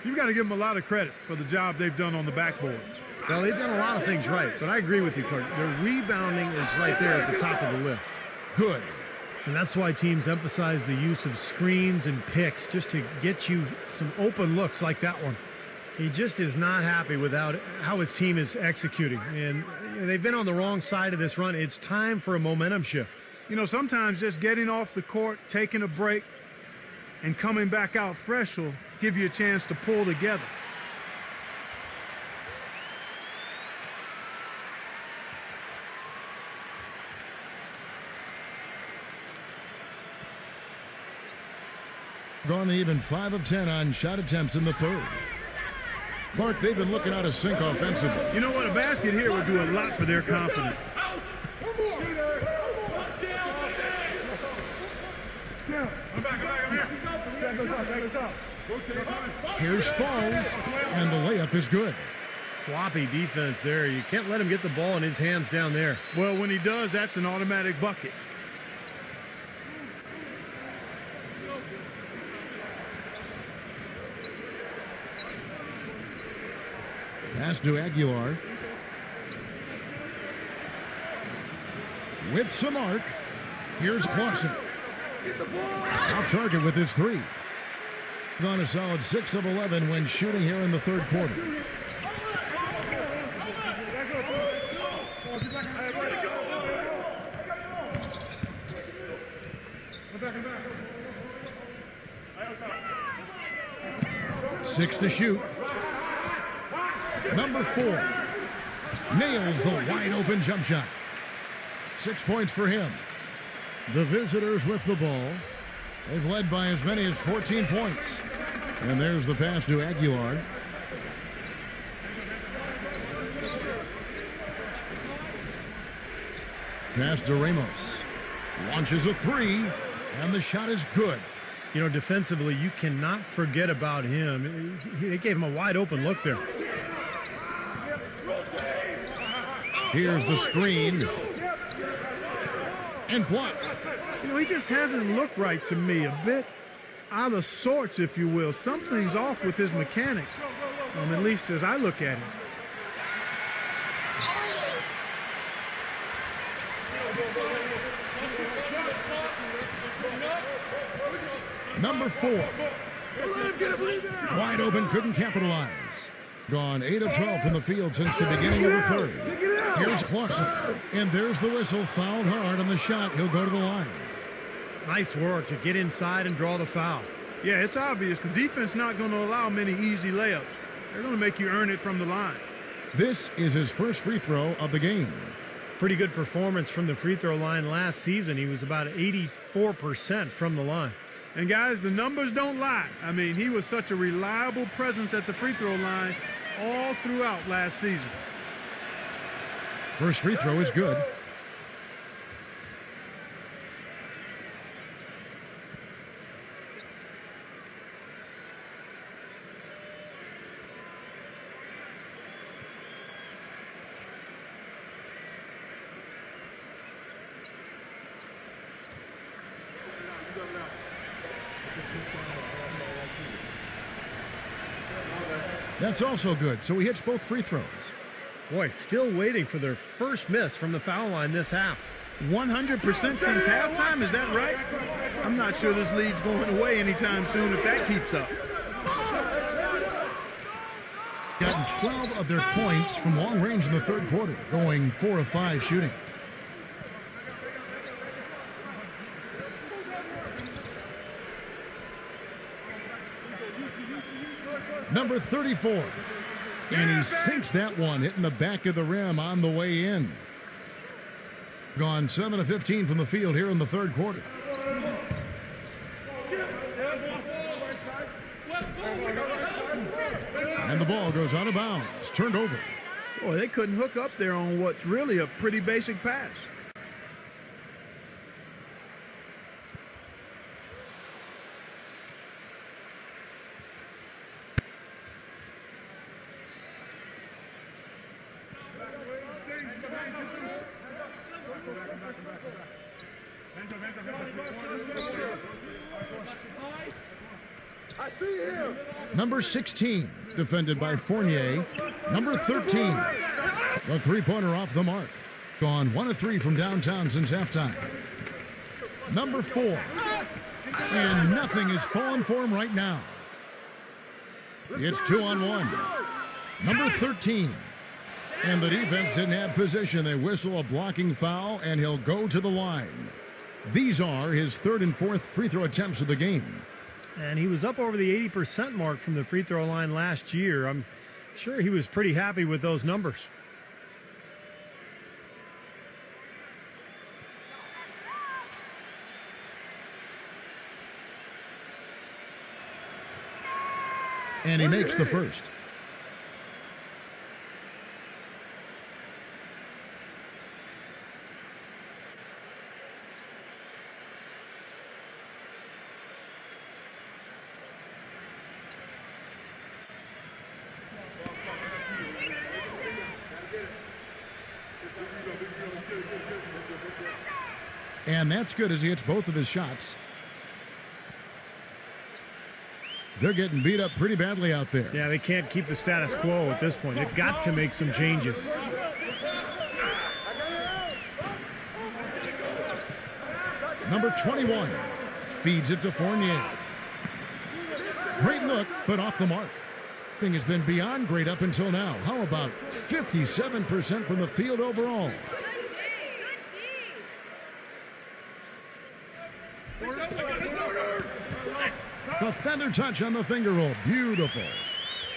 Speaker 3: You've got to give them a lot of credit for the job they've done on the backboards.
Speaker 4: Well, they've done a lot of things right, but I agree with you, Clark. Their rebounding is right there at the top of the list.
Speaker 2: Good.
Speaker 4: And that's why teams emphasize the use of screens and picks just to get you some open looks like that one. He just is not happy with how his team is executing. And they've been on the wrong side of this run. It's time for a momentum shift.
Speaker 3: You know, sometimes just getting off the court, taking a break, and coming back out fresh will give you a chance to pull together.
Speaker 2: Gone even 5 of 10 on shot attempts in the third. Clark, they've been looking out of sync offensively.
Speaker 3: You know what? A basket here would do a lot for their confidence.
Speaker 2: Here's Falls, and the layup is good.
Speaker 4: Sloppy defense there. You can't let him get the ball in his hands down there.
Speaker 3: Well, when he does, that's an automatic bucket.
Speaker 2: Pass to Aguilar. With some arc. Here's Clausen. Off target with his three. Gone a solid 6 of 11 when shooting here in the third quarter. 6 to shoot. Number 4 nails the wide open jump shot. 6 points for him. The visitors with the ball. They've led by as many as 14 points. And there's the pass to Aguilar. Pass to Ramos. Launches a 3, and the shot is good.
Speaker 4: You know, defensively, you cannot forget about him. They gave him a wide open look there.
Speaker 2: Here's the screen. And blocked.
Speaker 3: You know, he just hasn't looked right to me. A bit out of sorts, if you will. Something's off with his mechanics, at least as I look at him.
Speaker 2: Number 4. Wide open, couldn't capitalize. Gone 8 of 12 from the field since the beginning of the third. Here's Clarkson. And there's the whistle. Fouled hard on the shot. He'll go to the line.
Speaker 4: Nice work to get inside and draw the foul.
Speaker 3: Yeah, it's obvious. The defense not going to allow many easy layups. They're going to make you earn it from the line.
Speaker 2: This is his first free throw of the game.
Speaker 4: Pretty good performance from the free throw line last season. He was about 84% from the line.
Speaker 3: And guys, the numbers don't lie. I mean, he was such a reliable presence at the free throw line all throughout last season.
Speaker 2: First free throw is good. That's also good, so he hits both free throws.
Speaker 4: Boy, still waiting for their first miss from the foul line this half.
Speaker 3: 100% since halftime, is that right? I'm not sure this lead's going away anytime soon if that keeps up.
Speaker 2: Gotten 12 of their points from long range in the third quarter, going 4 of 5 shooting. Number 34. And he sinks that one, hitting the back of the rim on the way in. Gone 7 of 15 from the field here in the third quarter. And the ball goes out of bounds, turned over.
Speaker 3: Boy, they couldn't hook up there on what's really a pretty basic pass.
Speaker 8: I see him.
Speaker 2: Number 16, defended by Fournier. Number 13, the three-pointer off the mark. Gone 1 of 3 from downtown since halftime. Number 4, and nothing is falling for him right now. It's 2-on-1. Number 13, and the defense didn't have position. They whistle a blocking foul, and he'll go to the line. These are his third and fourth free throw attempts of the game.
Speaker 4: And he was up over the 80% mark from the free throw line last year. I'm sure he was pretty happy with those numbers.
Speaker 2: And he makes the first. And that's good as he hits both of his shots. They're getting beat up pretty badly out there.
Speaker 4: Yeah, they can't keep the status quo at this point. They've got to make some changes.
Speaker 2: Number 21 feeds it to Fournier. Great look, but off the mark. Thing has been beyond great up until now. How about 57% from the field overall? The The feather touch on the finger roll. Beautiful.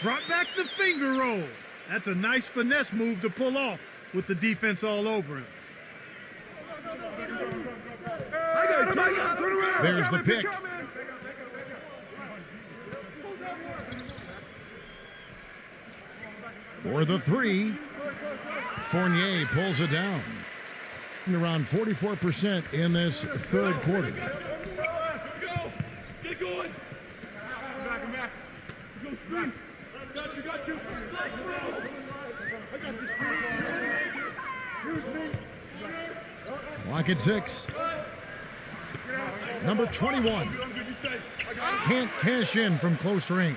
Speaker 3: Brought back the finger roll. That's a nice finesse move to pull off with the defense all over him.
Speaker 2: There's the pick. For the three, Fournier pulls it down. And around 44% in this third quarter.
Speaker 9: Get going. Back. Go straight. Got you.
Speaker 2: Clock at 6. Number 21. Can't cash in from close range.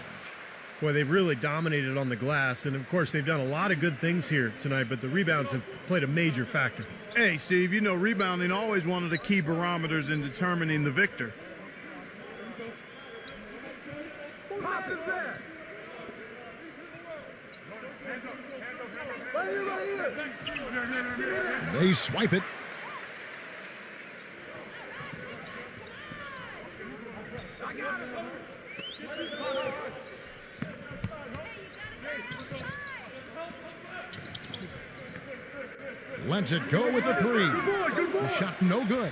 Speaker 4: Boy, they've really dominated on the glass, and of course they've done a lot of good things here tonight, but the rebounds have played a major factor.
Speaker 3: Hey, Steve, you know rebounding always one of the key barometers in determining the victor.
Speaker 8: Whose hat is that? Right here.
Speaker 2: They swipe it. Lets it go with a three. The shot no good.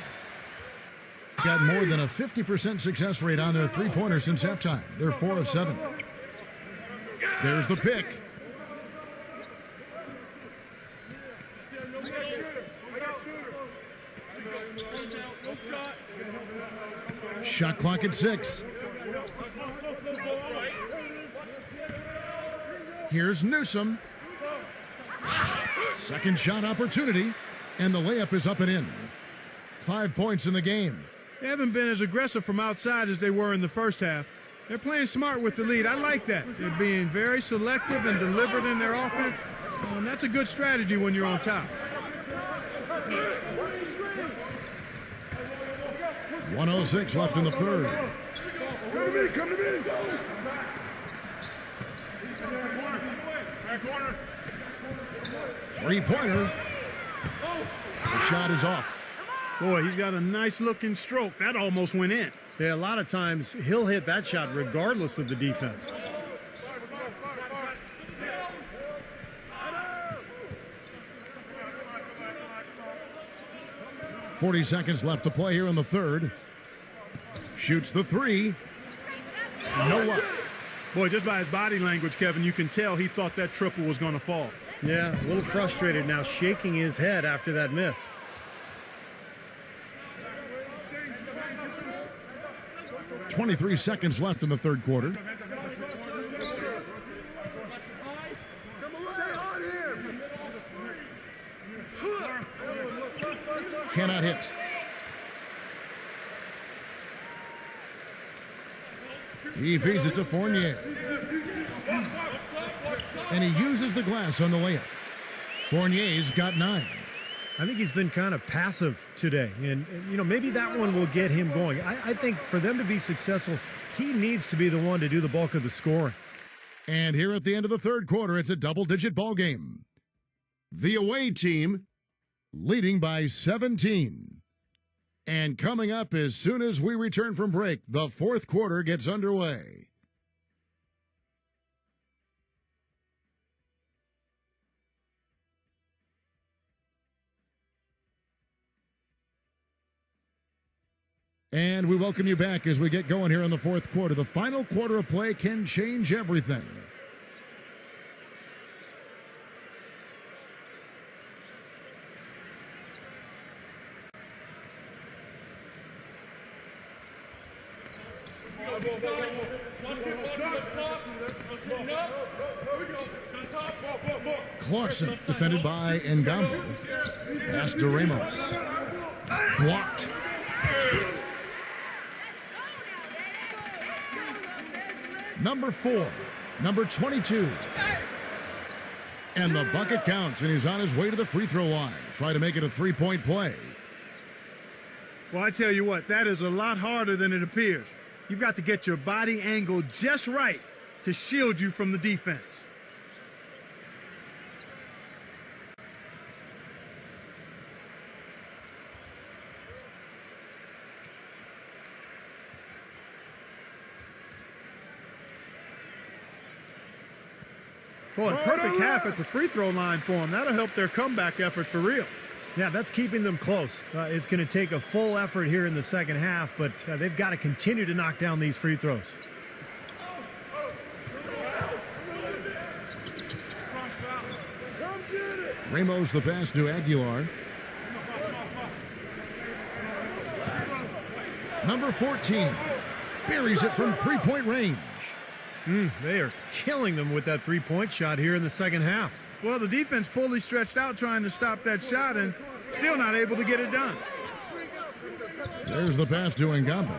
Speaker 2: Got more than a 50% success rate on their three-pointer since halftime. They're 4 of 7. There's the pick. Shot clock at 6. Here's Newsom. Second shot opportunity, and the layup is up and in. 5 points in the game.
Speaker 3: They haven't been as aggressive from outside as they were in the first half. They're playing smart with the lead. I like that. They're being very selective and deliberate in their offense. That's a good strategy when you're on top.
Speaker 2: 1:06 left in the third.
Speaker 8: Come to me.
Speaker 2: Three-pointer. The shot is off.
Speaker 3: Boy, he's got a nice looking stroke. That almost went in.
Speaker 4: Yeah, a lot of times he'll hit that shot regardless of the defense.
Speaker 2: .40 seconds left to play here in the third. Shoots the three. No luck.
Speaker 3: Boy, just by his body language, Kevin, you can tell he thought that triple was going to fall.
Speaker 4: Yeah, a little frustrated now, shaking his head after that miss.
Speaker 2: .23 seconds left in the third quarter. Cannot hit. He feeds it to Fournier. And he uses the glass on the layup. Fournier's got 9.
Speaker 4: I think he's been kind of passive today. And maybe that one will get him going. I think for them to be successful, he needs to be the one to do the bulk of the scoring.
Speaker 2: And here at the end of the third quarter, it's a double-digit ball game. The away team leading by 17. And coming up as soon as we return from break, the fourth quarter gets underway. And we welcome you back as we get going here in the fourth quarter. The final quarter of play can change everything. Clarkson defended by Ngambo. Pass to Ramos. Blocked. Number 4, number 22. And the bucket counts, and he's on his way to the free throw line. Try to make it a three-point play.
Speaker 3: Well, I tell you what, that is a lot harder than it appears. You've got to get your body angle just right to shield you from the defense. Boy, perfect half at the free throw line for them. That'll help their comeback effort for real.
Speaker 4: Yeah, that's keeping them close. It's going to take a full effort here in the second half, but they've got to continue to knock down these free throws.
Speaker 2: Ramos the pass to Aguilar. Number 14 buries it from three-point range.
Speaker 4: They are killing them with that three-point shot here in the second half.
Speaker 3: Well, the defense fully stretched out trying to stop that shot and still not able to get it done.
Speaker 2: There's the pass to Ngambe.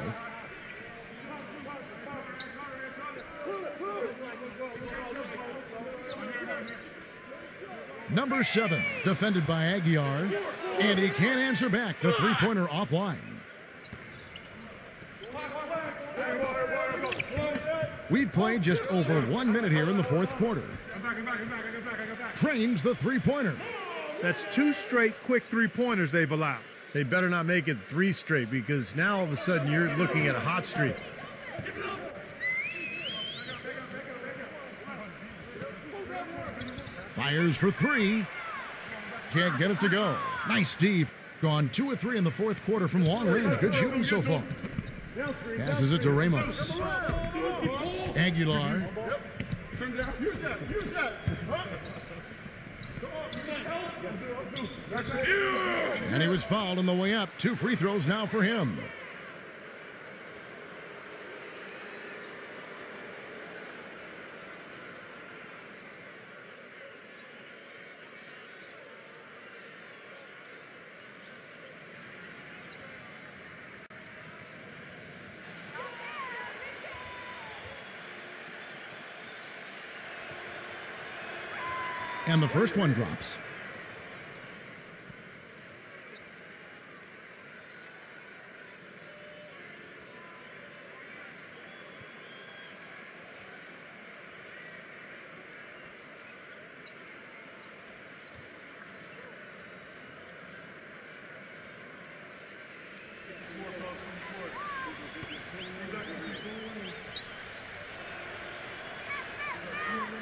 Speaker 2: Number 7, defended by Aguilar, and he can't answer back. The three-pointer offline. We've played just over 1 minute here in the fourth quarter. Trains the three-pointer.
Speaker 3: That's 2 straight quick three-pointers they've allowed.
Speaker 4: They better not make it 3 straight, because now all of a sudden you're looking at a hot streak.
Speaker 2: Fires for 3. Can't get it to go. Nice, Steve. Gone 2 of 3 in the fourth quarter from long range. Good shooting so far. Passes it to Ramos. Aguilar. And he was fouled on the way up. 2 free throws now for him. And the first one drops.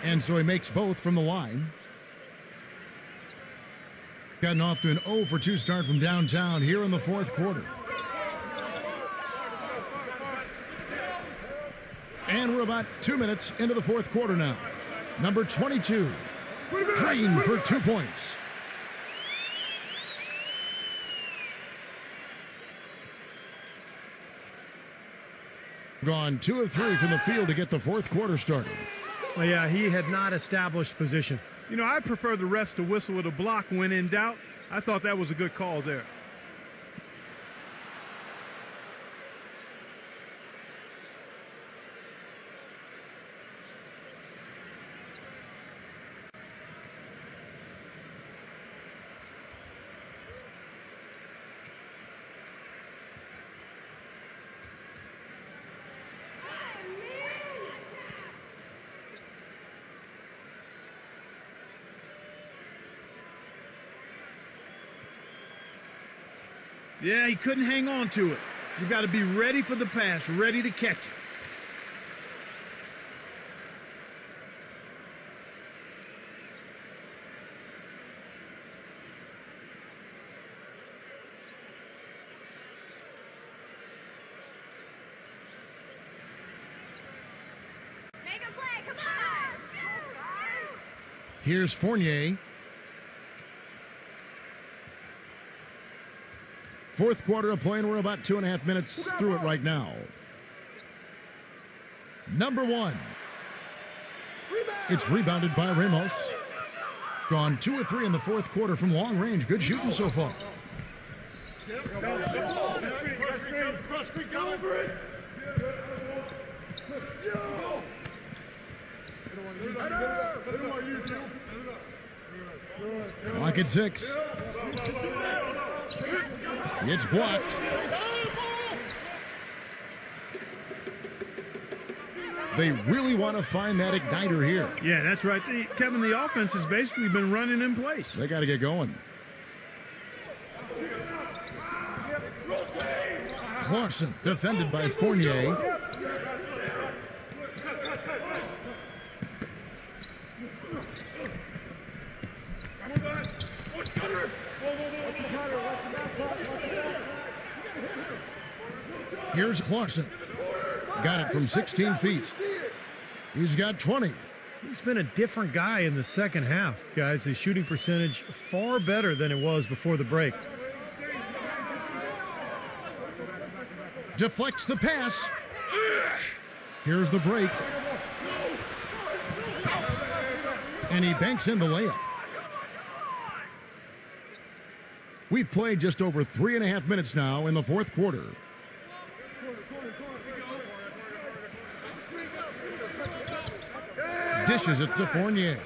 Speaker 2: And so he makes both from the line. Gotten off to an 0 for 2 start from downtown here in the fourth quarter. And we're about 2 minutes into the fourth quarter now. Number 22, drained for 2 points. Gone 2 of 3 from the field to get the fourth quarter started.
Speaker 4: Well, yeah, he had not established position.
Speaker 3: You know, I prefer the refs to whistle with a block when in doubt. I thought that was a good call there. Yeah, he couldn't hang on to it. You've got to be ready for the pass, ready to catch it.
Speaker 6: Make a play, come on! Shoot!
Speaker 2: Here's Fournier. Fourth quarter of play, and we're about 2.5 minutes through it right now. Number 1. It's rebounded by Ramos. Gone 2 of 3 in the fourth quarter from long range. Good shooting so far. Clock at 6. It's blocked. They really want to find that igniter here.
Speaker 3: Yeah, that's right. Kevin, the offense has basically been running in place.
Speaker 2: They got to get going. Clarkson, defended by Fournier. Here's Clarkson. Got it from 16 feet. He's got 20.
Speaker 4: He's been a different guy in the second half, guys. His shooting percentage far better than it was before the break.
Speaker 2: Deflects the pass. Here's the break. And he banks in the layup. We've played just over 3.5 minutes now in the fourth quarter. Dishes it to Fournier.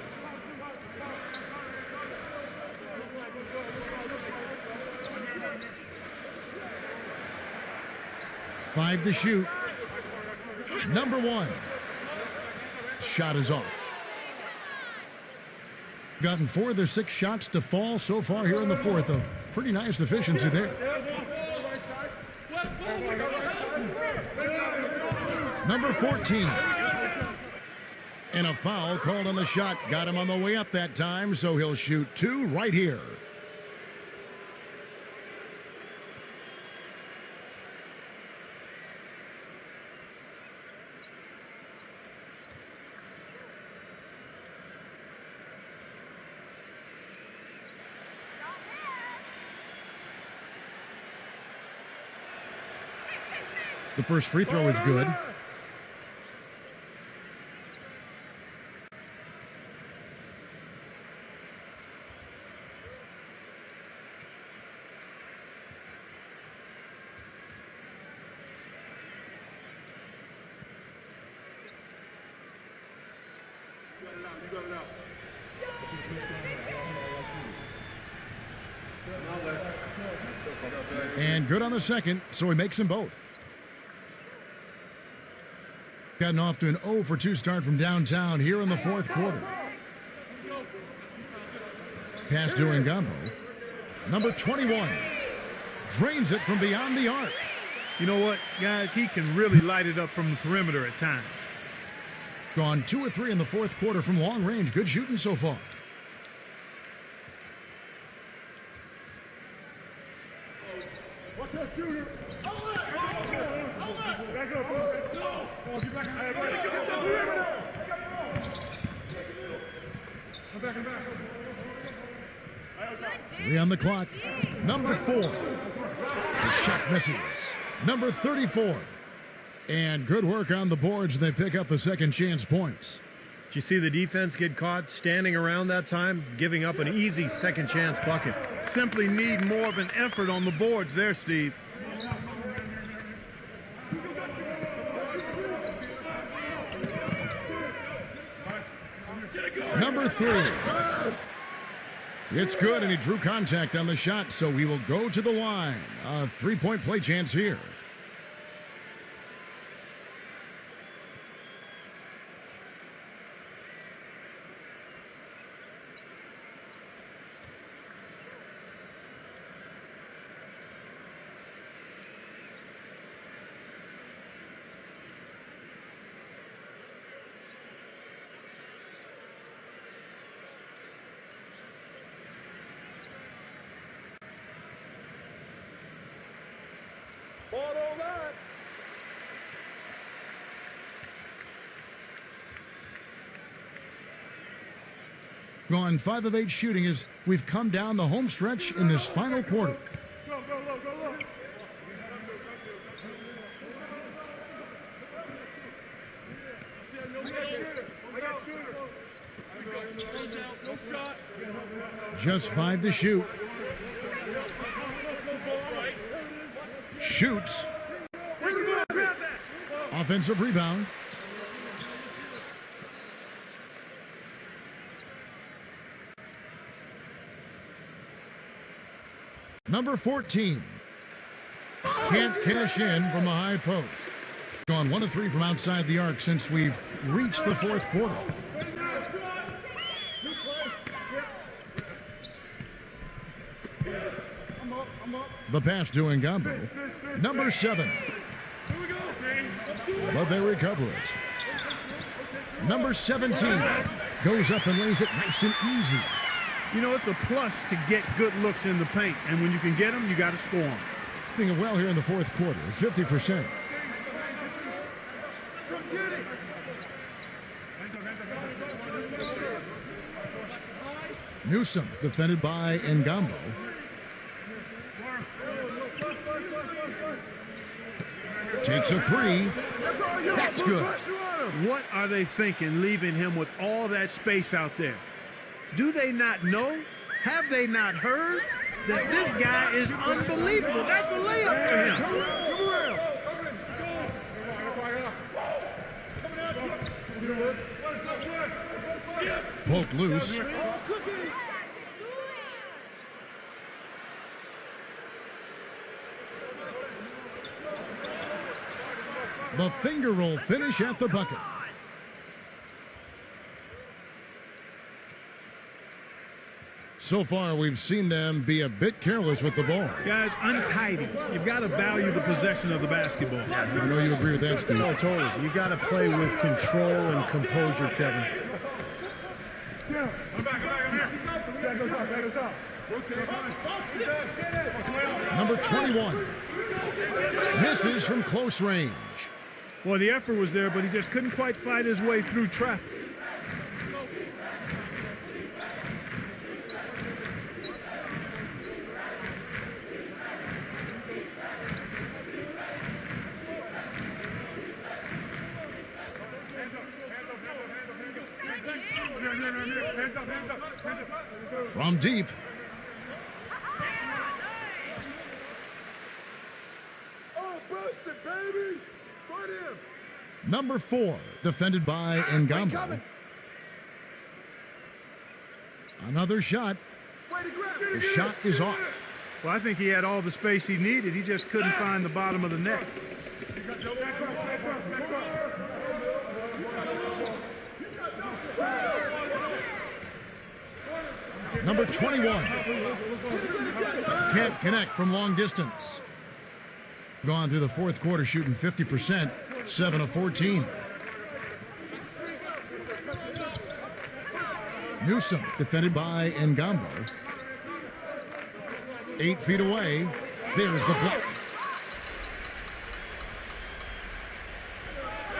Speaker 2: Five to shoot. Number one. Shot is off. Gotten 4 of their 6 shots to fall so far here in the fourth. A pretty nice efficiency there. Number 14. And a foul called on the shot. Got him on the way up that time, so he'll shoot 2 right here. The first free throw is good. And good on the second, so he makes them both. Gotten off to an 0 for 2 start from downtown here in the fourth quarter. Pass to Ngambo. Number 21. Drains it from beyond the arc.
Speaker 3: You know what, guys? He can really light it up from the perimeter at times.
Speaker 2: Gone 2 of 3 in the fourth quarter from long range. Good shooting so far. Three on the clock. Number 4. The shot misses. Number 34. And good work on the boards. They pick up the second chance points.
Speaker 4: Did you see the defense get caught standing around that time, giving up an easy second chance bucket?
Speaker 3: Simply need more of an effort on the boards there, Steve.
Speaker 2: Number 3. It's good, and he drew contact on the shot, so he will go to the line. A 3-point play chance here. Gone 5 of 8 shooting as we've come down the home stretch in this final quarter. Just 5 to shoot. Shoots. Offensive rebound. Number 14. Can't cash in from the high post. Gone 1 of 3 from outside the arc since we've reached the fourth quarter. The pass to Ngambo. Number 7. But they recover it. Number 17 goes up and lays it nice and easy.
Speaker 3: You know, it's a plus to get good looks in the paint, and when you can get them, you got to score them.
Speaker 2: Doing it well here in the fourth quarter, 50%. Newsom defended by Ngambo. Takes a three. That's good.
Speaker 3: What are they thinking, leaving him with all that space out there? Do they not know? Have they not heard that this guy is unbelievable? That's a layup for him.
Speaker 2: Poked loose. The finger roll finish at the bucket. So far, we've seen them be a bit careless with the ball.
Speaker 3: Guys, untidy. You've got to value the possession of the basketball.
Speaker 2: I know you agree with that, Steve.
Speaker 4: No, totally. You got to play with control and composure, Kevin.
Speaker 2: Number 21. Misses from close range.
Speaker 3: Well, the effort was there, but he just couldn't quite fight his way through traffic.
Speaker 2: From deep.
Speaker 8: Oh, busted, baby! Put him!
Speaker 2: Number 4, defended by Ngambo. Another shot. The shot is off.
Speaker 3: Well, I think he had all the space he needed. He just couldn't find the bottom of the net.
Speaker 2: Number 21. Can't connect from long distance. Gone through the fourth quarter shooting 50%, 7 of 14. Newsom defended by Ngambo. 8 feet away. There's the block.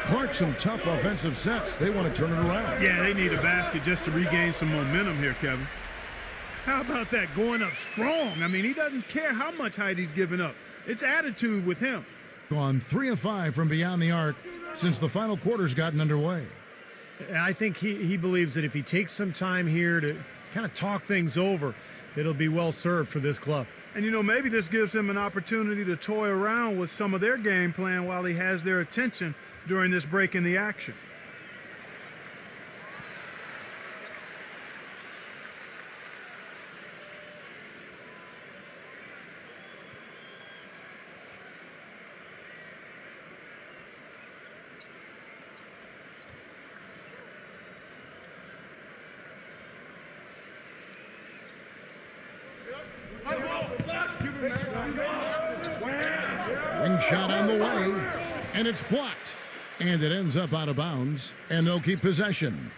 Speaker 2: Clark, some tough offensive sets. They want to turn it around.
Speaker 3: Yeah, they need a basket just to regain some momentum here, Kevin. How about that, going up strong? I mean, he doesn't care how much height he's giving up. It's attitude with him.
Speaker 2: Gone 3 of 5 from beyond the arc since the final quarter's gotten underway.
Speaker 4: I think he believes that if he takes some time here to kind of talk things over, it'll be well served for this club.
Speaker 3: And, you know, maybe this gives him an opportunity to toy around with some of their game plan while he has their attention during this break in the action.
Speaker 2: Ring shot on the way, and it's blocked. And it ends up out of bounds, and they'll keep possession.